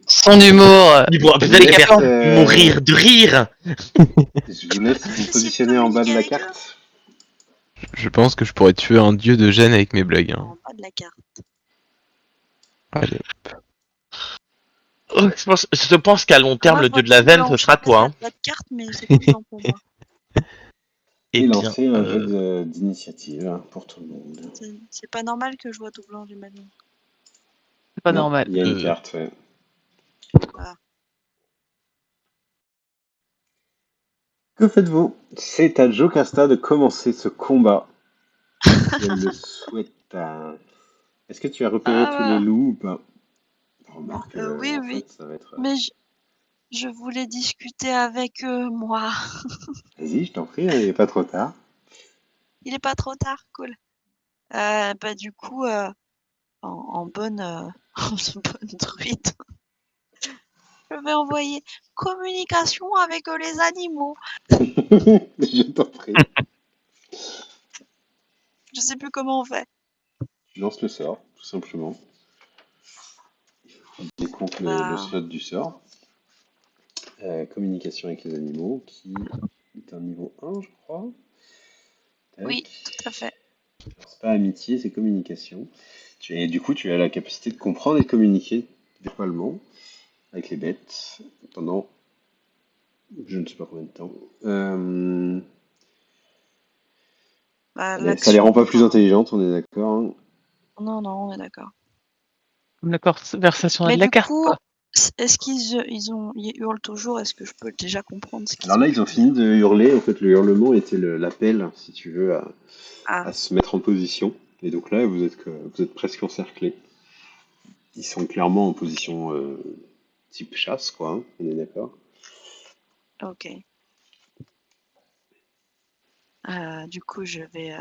Son humour. Il pourra Je vous peut-être les laisse, faire mourir de rire. je vous laisse vous positionner en bas de la carte. Je pense que je pourrais tuer un dieu de gêne avec mes blagues. Hein. Non, pas de la carte. Allez. Oh, je pense qu'à long terme, Moi, le je vois dieu de la tout veine, blanc, ce je sera sais toi. pas, Hein. il y a pas de carte, mais c'est tout blanc pour moi. Eh Et bien, lancer un jet d'initiative hein, pour tout le monde. C'est pas normal que je vois tout blanc, j'imagine. C'est pas Non, normal. il y a une carte, ouais. Que faites-vous? C'est à Jocasta de commencer ce combat, si elle le souhaite. Est-ce que tu as repéré tous les Ah, loups ou pas? Remarque, oui, en oui. fait, ça va être... Mais je voulais discuter avec eux, moi. Vas-y, je t'en prie, hein, il n'est pas trop tard. Il est pas trop tard, cool. Bah du coup, en bonne, en bonne druide, je vais envoyer communication avec les animaux. Je t'en prie. Je sais plus comment on fait. Tu lances le sort, tout simplement. Tu décomptes le Bah, slot du sort. Communication avec les animaux, qui est un niveau 1, je crois. oui, Tac. tout à fait. Alors, c'est pas amitié, c'est communication. Et du coup, tu as la capacité de comprendre et de communiquer verbalement avec les bêtes pendant je ne sais pas combien de temps. Bah, Ça les rend pas plus enfin, intelligentes, on est d'accord, hein. non, non, on est d'accord. Comme la conversation Mais de la du carte, coup, quoi. est-ce ils hurlent toujours? Est-ce que je peux déjà comprendre ce qu'ils Alors ont là, pu ils ont dire? fini de hurler. En fait, le hurlement était l'appel, si tu veux, Ah, à se mettre en position. Et donc là, vous êtes presque encerclés. Ils sont clairement en position type chasse, quoi, hein, on est d'accord. ok. Du coup, je vais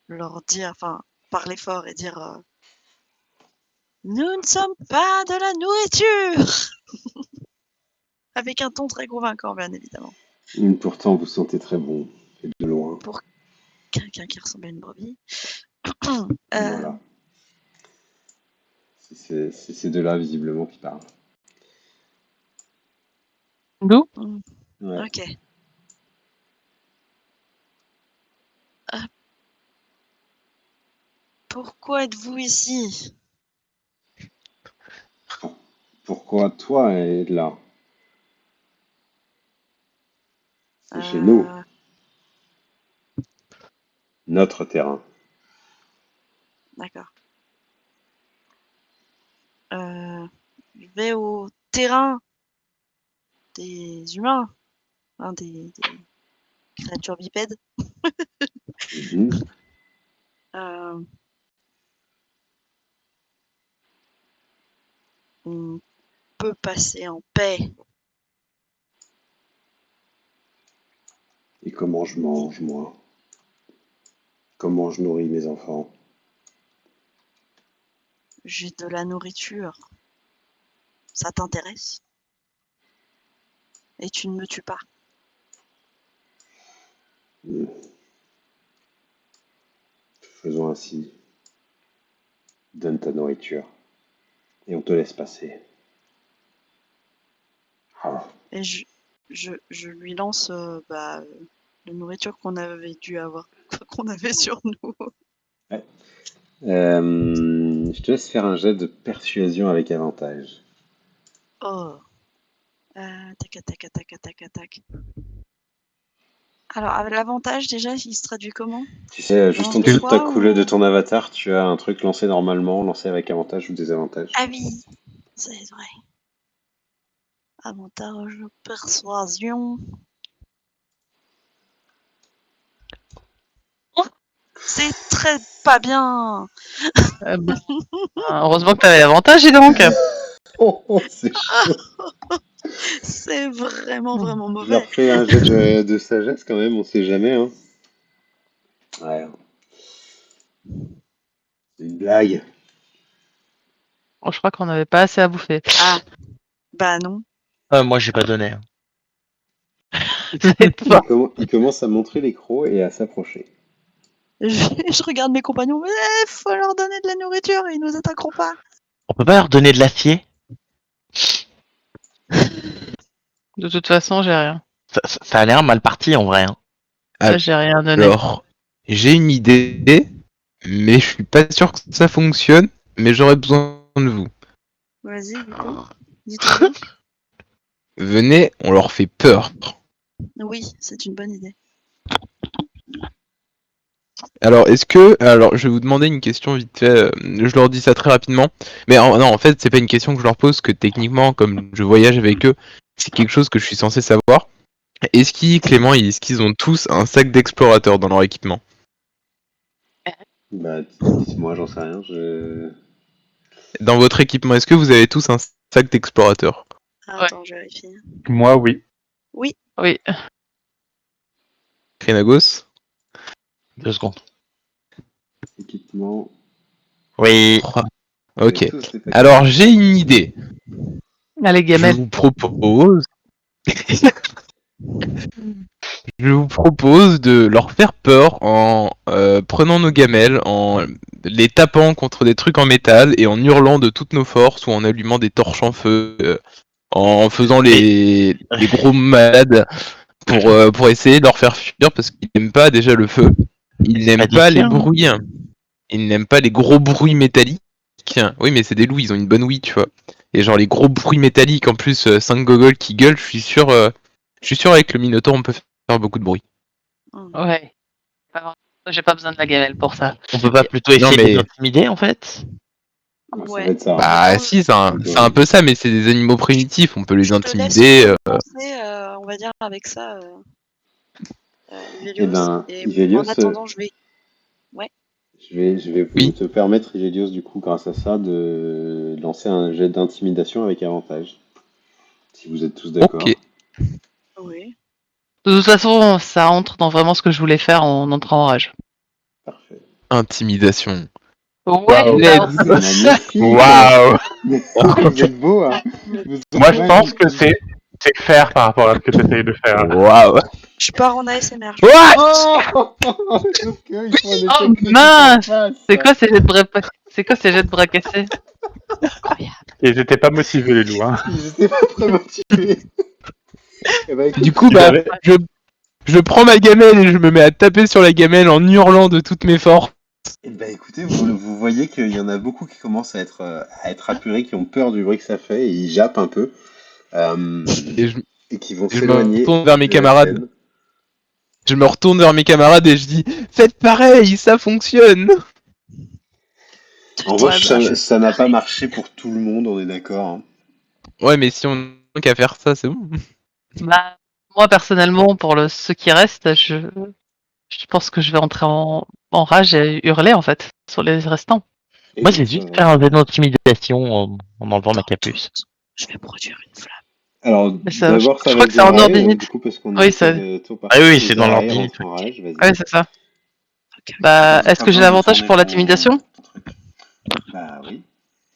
leur dire, enfin, parler fort et dire nous ne sommes pas de la nourriture! Avec un ton très convaincant, bien évidemment. Et pourtant, vous sentez très bon, et de loin. Pour quelqu'un qui ressemble à une brebis. Voilà. C'est ces deux-là, visiblement, qui parlent. Nous Ouais. Ok. Pourquoi êtes-vous ici? Pourquoi toi es là? C'est chez nous, Euh, notre terrain. D'accord. Je vais au terrain des humains, hein, des créatures bipèdes. Mhm. Euh, on peut passer en paix. Et comment je mange, moi? Comment je nourris mes enfants? J'ai de la nourriture. Ça t'intéresse? Et tu ne me tues pas. Hmm. Faisons ainsi. Donne ta nourriture. Et on te laisse passer. Ah. Et je lui lance la nourriture qu'on avait dû avoir, qu'on avait sur nous. Ouais. Je te laisse faire un jet de persuasion avec avantage. Oh. Tac, tac, tac, tac, tac. Alors, avec l'avantage, déjà, il se traduit comment? Tu sais, juste Lance en de dessous de ta quoi couleur de ou... ton avatar, tu as un truc lancé normalement, lancé avec avantage ou désavantage. Ah oui, c'est vrai. Avantage de persuasion. C'est très pas bien. Bah, heureusement que t'avais l'avantage, dis donc. Oh, oh, c'est chaud. C'est vraiment, vraiment Je leur mauvais. fais un jet de sagesse quand même, on sait jamais, hein. Ouais, c'est une blague. Oh, je crois qu'on n'avait pas assez à bouffer. Ah, bah non. Moi, j'ai pas donné, hein. C'est pas- Il commence à montrer les crocs et à s'approcher. Je regarde mes compagnons. Faut leur donner de la nourriture, ils nous attaqueront pas. On peut pas leur donner de l'acier? De toute façon, j'ai rien. Ça a l'air mal parti en vrai, hein. Là, j'ai rien donné. Alors, j'ai une idée, mais je suis pas sûr que ça fonctionne, mais j'aurais besoin de vous. Vas-y, du coup. Dis-toi. Venez, on leur fait peur. Oui, c'est une bonne idée. Alors, alors, je vais vous demander une question vite fait. Je leur dis ça très rapidement. Mais non, en fait, c'est pas une question que je leur pose, que techniquement, comme je voyage avec eux, c'est quelque chose que je suis censé savoir. Clément, est-ce qu'ils ont tous un sac d'explorateur dans leur équipement? Bah, dites-moi, j'en sais rien. Dans votre équipement, est-ce que vous avez tous un sac d'explorateur? Ah, Ouais. attends, je vérifie. Moi, oui. Oui, Oui. Krenagos? 2 secondes. Équipement. Oui. Vous avez Ok. tous des paquets. Alors j'ai une idée. Allez, Je gamelle. vous propose. Je vous propose de leur faire peur en prenant nos gamelles, en les tapant contre des trucs en métal et en hurlant de toutes nos forces ou en allumant des torches en feu, en faisant les gros malades pour essayer de leur faire fuir parce qu'ils n'aiment pas déjà le feu. Ils C'est n'aiment pas pas les difficile, hein. bruits. Ils n'aiment pas les gros bruits métalliques. Oui, mais c'est des loups, ils ont une bonne ouïe, tu vois. Et genre les gros bruits métalliques, en plus 5 gogoles qui gueulent, je suis sûr avec le Minotaur on peut faire beaucoup de bruit. Ouais. Alors, j'ai pas besoin de la gamelle pour ça. On peut pas plutôt Non, essayer de les mais- intimider, en fait? Ah, ça Ouais. va être ça. Bah Attends, si, c'est un Plutôt. peu ça, mais c'est des animaux primitifs, on peut les je te laisse intimider. commencer, on va dire, avec ça, Eh Ivelios. ben, Et Ivelios, en attendant, je vais... je vais vous Oui. te permettre, Ivelios, du coup, grâce à ça, de lancer un jet d'intimidation avec avantage. Si vous êtes tous d'accord. Ok. Oui. De toute façon, ça entre dans vraiment ce que je voulais faire en entrant en rage. Parfait. Intimidation. Ouais, Waouh. bah, C'est magnifique. Waouh. Vous êtes beau, hein. Vous êtes Moi, je pense magnifique. que c'est faire par rapport à ce que tu essayes de faire. Waouh. Je pars en ASMR. What? Oh sauf que il faut un échec Oh, critique mince. en face. c'est quoi ces jets de bras C'est quoi ces jets de bras cassés? Incroyable. Et ils étaient pas motivés, les loups. Hein. Ils étaient pas très motivés. Eh ben, écoute, Du coup, Ils bah, avaient- je prends ma gamelle et je me mets à taper sur la gamelle en hurlant de toutes mes forces. eh ben, écoutez, vous voyez qu'il y en a beaucoup qui commencent à être apurés, qui ont peur du bruit que ça fait, et ils jappent un peu, Et je, et qui vont je me s'éloigner retourne vers mes de la camarades. scène. Je me retourne vers mes camarades et je dis faites pareil, ça fonctionne. En Toi, revanche, bah, ça n'a pas marché pour tout le monde, on est d'accord. Hein. Ouais, mais si on a qu'à faire ça, c'est bon. Bah, moi personnellement, pour ce qui reste, je pense que je vais entrer en rage et hurler en fait sur les restants. Et Moi, donc, j'ai ça juste va. fait un jet d'intimidation en enlevant ma capuce. je vais produire une flamme. Alors, Mais ça, d'abord, je ça crois va que c'est en démarrer, ordinite. du coup, parce qu'on Oui, a ça- fait tour par Ah oui, tour, c'est les dans arrières, l'ordinite, on s'en rage, vas-y. Ouais, c'est ça. Ok. Bah, Pas est-ce que j'ai besoin de l'avantage tourner pour l'intimidation? ton truc. Bah oui.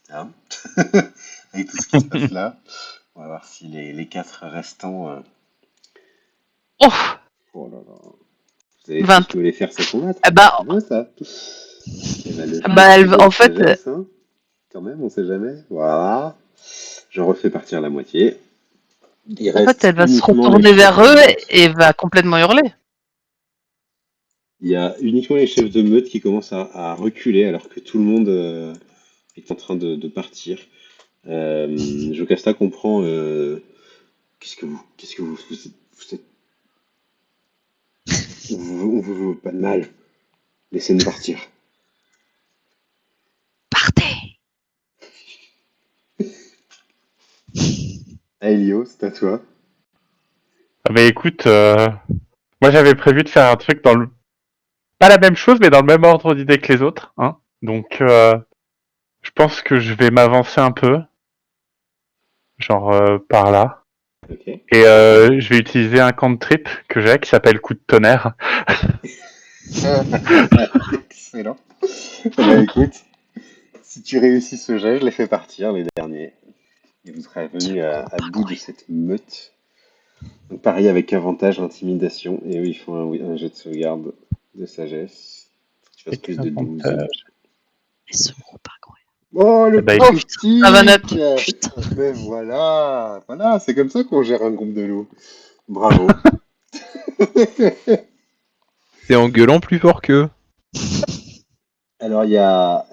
Hein. Avec tout ce qui se passe là. On va voir si les 4 restants. Oh, Oh là là. Vous avez 20. tous les faire se combattre. Ah bah, C'est bien ça. Et bah, le bah, petit jet de en fait, sagesse, hein. Quand même, on sait jamais. Voilà. Je refais partir la moitié. Il en fait, reste elle va se uniquement retourner les vers chefs de eux meute. et va complètement hurler. Il y a uniquement les chefs de meute qui commencent à reculer alors que tout le monde est en train de partir. Jocasta comprend. Qu'est-ce que vous êtes. On vous veut pas de mal. Laissez-nous partir. Partez! Elio, c'est à toi. Ah bah écoute, moi j'avais prévu de faire un truc dans le... Pas la même chose, mais dans le même ordre d'idée que les autres. Hein. Donc, je pense que je vais m'avancer un peu. Genre par là. Ok. Et je vais utiliser un cantrip que j'ai qui s'appelle coup de tonnerre. Excellent. Bah écoute, si tu réussis ce jet, je les fais partir, les derniers. Et vous serez venu à bout de cette meute. Donc pareil avec avantage, intimidation. Et eux, ils font un jet de sauvegarde de sagesse. Tu fasses plus de 12. Mais ce groupe incroyable. Oh, le Bah, petit écoute. Ça va, Nat. Putain. Mais voilà, voilà, c'est comme ça qu'on gère un groupe de loups. Bravo. C'est en gueulant plus fort qu'eux. Alors, il y a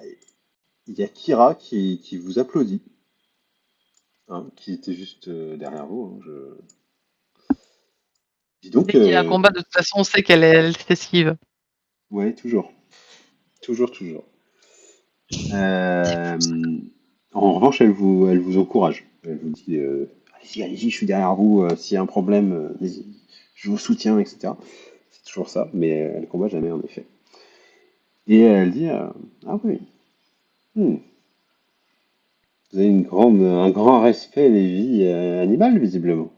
Kira qui vous applaudit, hein, qui était juste derrière vous. Hein, Dis donc, Dès qu'il y a un combat, de toute façon, on sait elle s'esquive. ouais, toujours. Toujours, toujours. Euh, En revanche, elle vous encourage. Elle vous dit allez-y, allez-y, je suis derrière vous. S'il y a un problème, je vous soutiens, etc. C'est toujours ça, mais elle combat jamais en effet. Et elle dit ah oui, hmm, vous avez un grand respect des vies animales visiblement.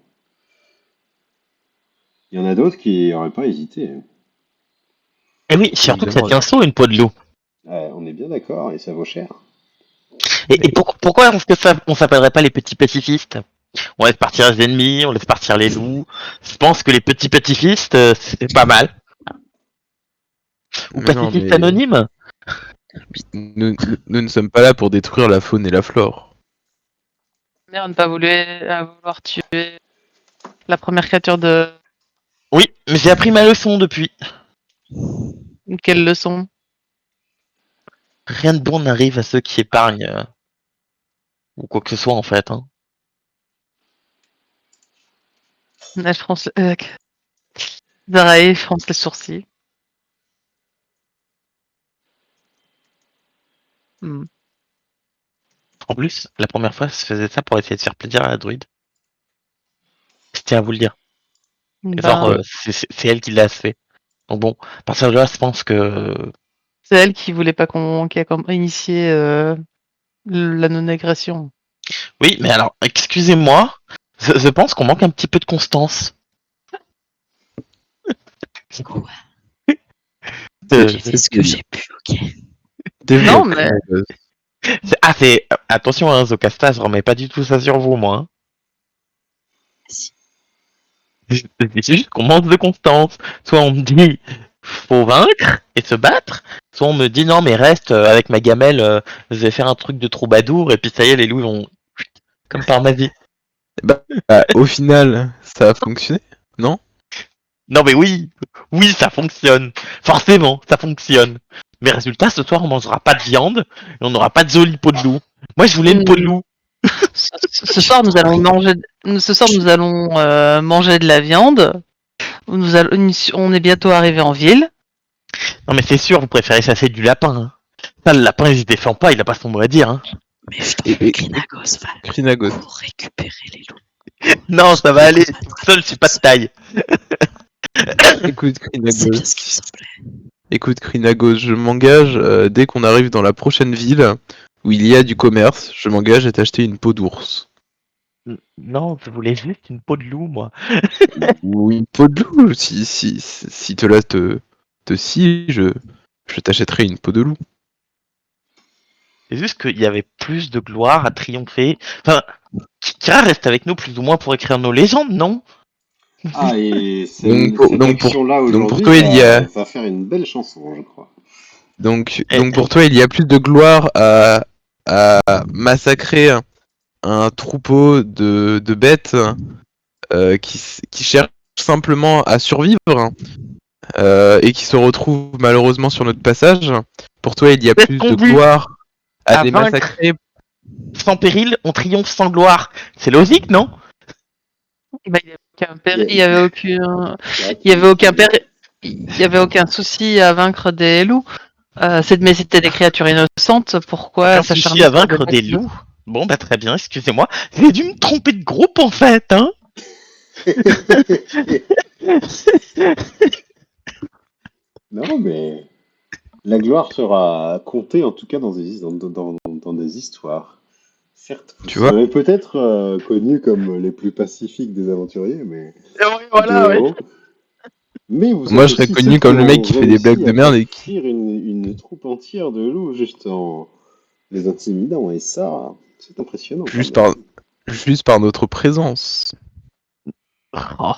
Il y en a d'autres qui n'auraient pas hésité, hein. Et oui, surtout que ça Évidemment. tient chaud une peau de loup. Ouais, on est bien d'accord et ça vaut cher. Et pourquoi est-ce que ça, on s'appellerait pas les petits pacifistes? On laisse partir les ennemis, on laisse partir les loups. Je pense que les petits pacifistes, c'est pas mal. Ou Mais non, pacifistes mais anonymes. nous ne sommes pas là pour détruire la faune et la flore. Mère n'a pas voulu vouloir tuer la première créature de. Oui, mais j'ai appris ma leçon depuis. Quelle leçon? Rien de bon n'arrive à ceux qui épargnent. Ou quoi que ce soit en fait. Hein. Elle fronce. Zaraï fronce les sourcils. Hmm. En plus, la première fois, je faisais ça pour essayer de faire plaisir à la druide. C'était à vous le dire. Genre, Ben, c'est elle qui l'a fait. Donc bon, à partir de là, je pense que... c'est elle qui voulait pas qui a initié la non-agression. Oui, mais alors, excusez-moi, je pense qu'on manque un petit peu de constance. Quoi? Euh, J'ai fait ce que j'ai pu, ok. Non, mais Attention, hein, Zocasta, je remets pas du tout ça sur vous, moi. Hein. Si. C'est juste qu'on manque de constance. Soit on me dit, faut vaincre et se battre, soit on me dit, non, mais reste avec ma gamelle, je vais faire un truc de troubadour, et puis ça y est, les loups vont... Comme par magie. Bah, au final, ça a fonctionné, non? Non mais oui, ça fonctionne. Forcément, ça fonctionne. Mais résultat, ce soir, on mangera pas de viande et on n'aura pas de jolie peau de loup. Moi, je voulais une peau de loup. ce soir nous allons manger. Ce soir nous allons manger de la viande. On est bientôt arrivé en ville. Non mais c'est sûr, vous préférez chasser du lapin. Hein. Ça, le lapin, il se défend pas, il a pas son mot à dire. Hein. Mais je t'en prie, Grinagos va Crinagos. pour récupérer les loups. Non, ça va aller. Tout seul, je suis pas de taille. Écoute, C'est bien Crinagos. ce qui me semblait. Écoute, Crinagos, je m'engage, dès qu'on arrive dans la prochaine ville où il y a du commerce, je m'engage à t'acheter une peau d'ours. Non, je voulais juste une peau de loup, moi. Ou une peau de loup, si te la te scie, je t'achèterai une peau de loup. C'est juste qu'il y avait plus de gloire à triompher. Enfin, Kira reste avec nous plus ou moins pour écrire nos légendes, non? Ah, et Donc, pour- cette donc pour- action-là donc pour aujourd'hui toi, il y a- va faire une belle chanson, je crois. Donc Eh, pour toi, il y a plus de gloire à massacrer un troupeau de bêtes qui cherchent simplement à survivre et qui se retrouvent malheureusement sur notre passage. Pour toi, il y a Est-ce plus qu'on de dit gloire à à les vaincre massacrer. Sans péril, on triomphe sans gloire. C'est logique, non? Bah, il y avait aucun. Là, Il y avait aucun il y avait aucun souci à vaincre des loups. Mais c'était des créatures innocentes. Pourquoi Aucun souci s'acharner à sur vaincre des bêtes? loups. Bon, bah très bien, excusez-moi. J'ai dû me tromper de groupe en fait, hein. Non, mais la gloire sera comptée en tout cas dans des histoires. Certes, vous Tu vois. serez peut-être connus comme les plus pacifiques des aventuriers, mais Voilà, des ouais. héros. Mais vous Moi, êtes je serais aussi connu ceux comme qui le mec ont qui fait des réussi blagues de à merde faire et qui. fuir une troupe entière de loups juste en les intimidant. Et ça, c'est impressionnant. quand Juste même. juste par notre présence. Oh.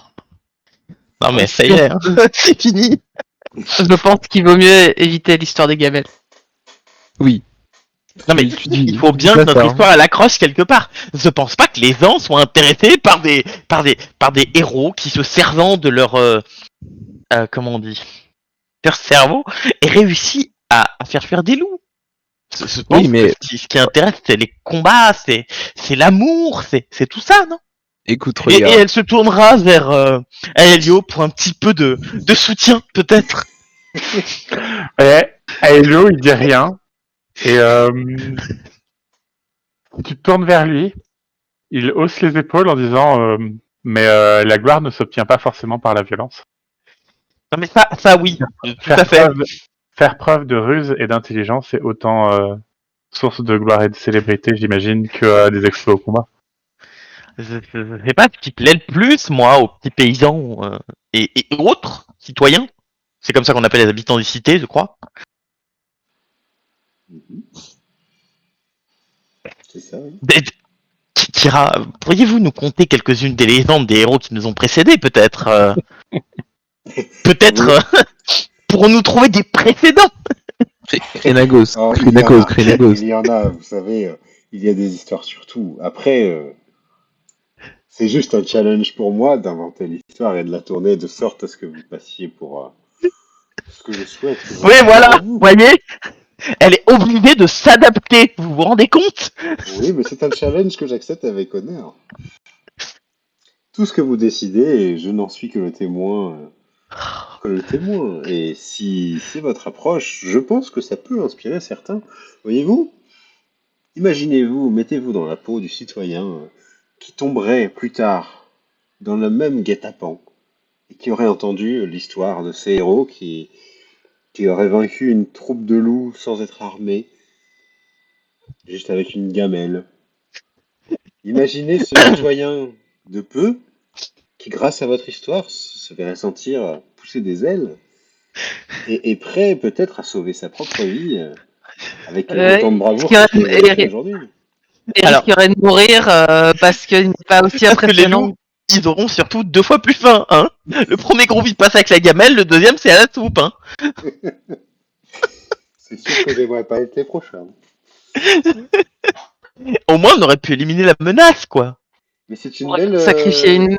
Non mais ça y est, hein. C'est fini. Je pense qu'il vaut mieux éviter l'histoire des gamelles. Oui. Non mais Tu dis- il faut tu bien dis que pas notre ça, hein. histoire elle accroche quelque part. Je pense pas que les gens soient intéressés par des héros qui se servant de leur comment on dit, leur cerveau et réussi à faire fuir des loups. Je pense Oui, mais que ce qui intéresse c'est les combats, c'est l'amour, c'est tout ça, non? écoute, Et regarde. elle se tournera vers Aelio pour un petit peu de soutien peut-être. Ouais, Aelo, il dit rien. Et tu te tournes vers lui. Il hausse les épaules en disant mais la gloire ne s'obtient pas forcément par la violence. Non mais ça oui, tout à fait. Faire preuve de ruse et d'intelligence est autant source de gloire et de célébrité, j'imagine, que des exploits au combat. Je sais pas ce qui plaît le plus, moi, aux petits paysans et autres citoyens. C'est comme ça qu'on appelle les habitants des cités, je crois. Mhm. C'est ça, oui. Kira, pourriez-vous nous conter quelques-unes des légendes des héros qui nous ont précédés, peut-être Peut-être pourrons-nous trouver des précédents. Krenagos, Oh, Krenagos. il y en a, vous savez, il y a des histoires sur tout. Après, c'est juste un challenge pour moi d'inventer l'histoire et de la tourner de sorte à ce que vous passiez pour ce que je souhaite. Que Oui, voilà, vous. voyez, elle est obligée de s'adapter. Vous vous rendez compte? Oui, mais c'est un challenge que j'accepte avec honneur. Tout ce que vous décidez, je n'en suis que le témoin. Et si c'est votre approche, je pense que ça peut inspirer certains. Voyez-vous, imaginez-vous, mettez-vous dans la peau du citoyen qui tomberait plus tard dans le même guet-apens et qui aurait entendu l'histoire de ces héros qui auraient vaincu une troupe de loups sans être armés, juste avec une gamelle. Imaginez ce citoyen de peu qui, grâce à votre histoire, se verrait sentir pousser des ailes et prêt peut-être à sauver sa propre vie avec autant de bravoure que ce que vous avez fait aujourd'hui. Il Alors- risquerait de mourir parce qu'il n'est pas aussi Parce que les impressionnant. loups, ils auront surtout 2 fois plus faim, hein. Le premier groupe, il passe avec la gamelle, le deuxième, c'est à la soupe, hein. C'est sûr que j'aimerais pas être les prochains. Au moins, on aurait pu éliminer la menace, quoi. Mais c'est On une pourrait belle, sacrifier une.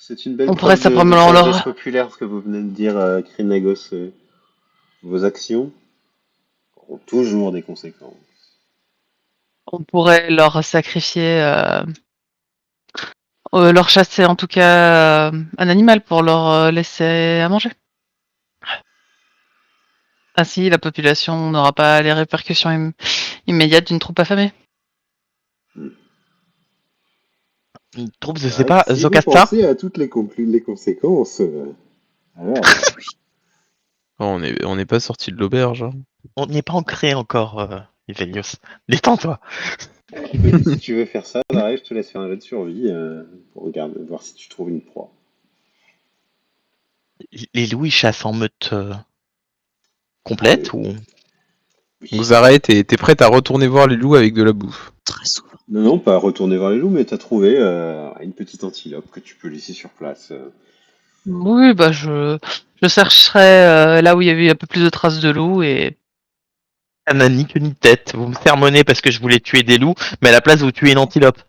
c'est une belle On pourrait preuve de simplement sagesse leur. populaire, ce que vous venez de dire, Krinagos. Vos actions auront toujours des conséquences. On pourrait leur sacrifier. Leur chasser en tout cas un animal pour leur laisser à manger. Ainsi, la population n'aura pas les répercussions immédiates d'une troupe affamée. Une troupe, je C'est sais vrai pas, que si vous Zocasta. pensez à toutes les conséquences, alors, On n'est pas sorti de l'auberge. Hein. On n'y est pas ancré encore, Ivelios. Détends-toi. si tu veux faire ça, Daré, je te laisse faire un jet de survie pour regarder, voir si tu trouves une proie. Les loups, ils chassent en meute complète ou... Donc Zara, t'es prête à retourner voir les loups avec de la bouffe. Très souvent. Non, pas retourner vers les loups, mais t'as trouvé une petite antilope que tu peux laisser sur place. Oui, bah je chercherai là où il y avait un peu plus de traces de loup et Ça n'a ni queue ni tête. Vous me sermonnez parce que je voulais tuer des loups, mais à la place, vous tuez une antilope.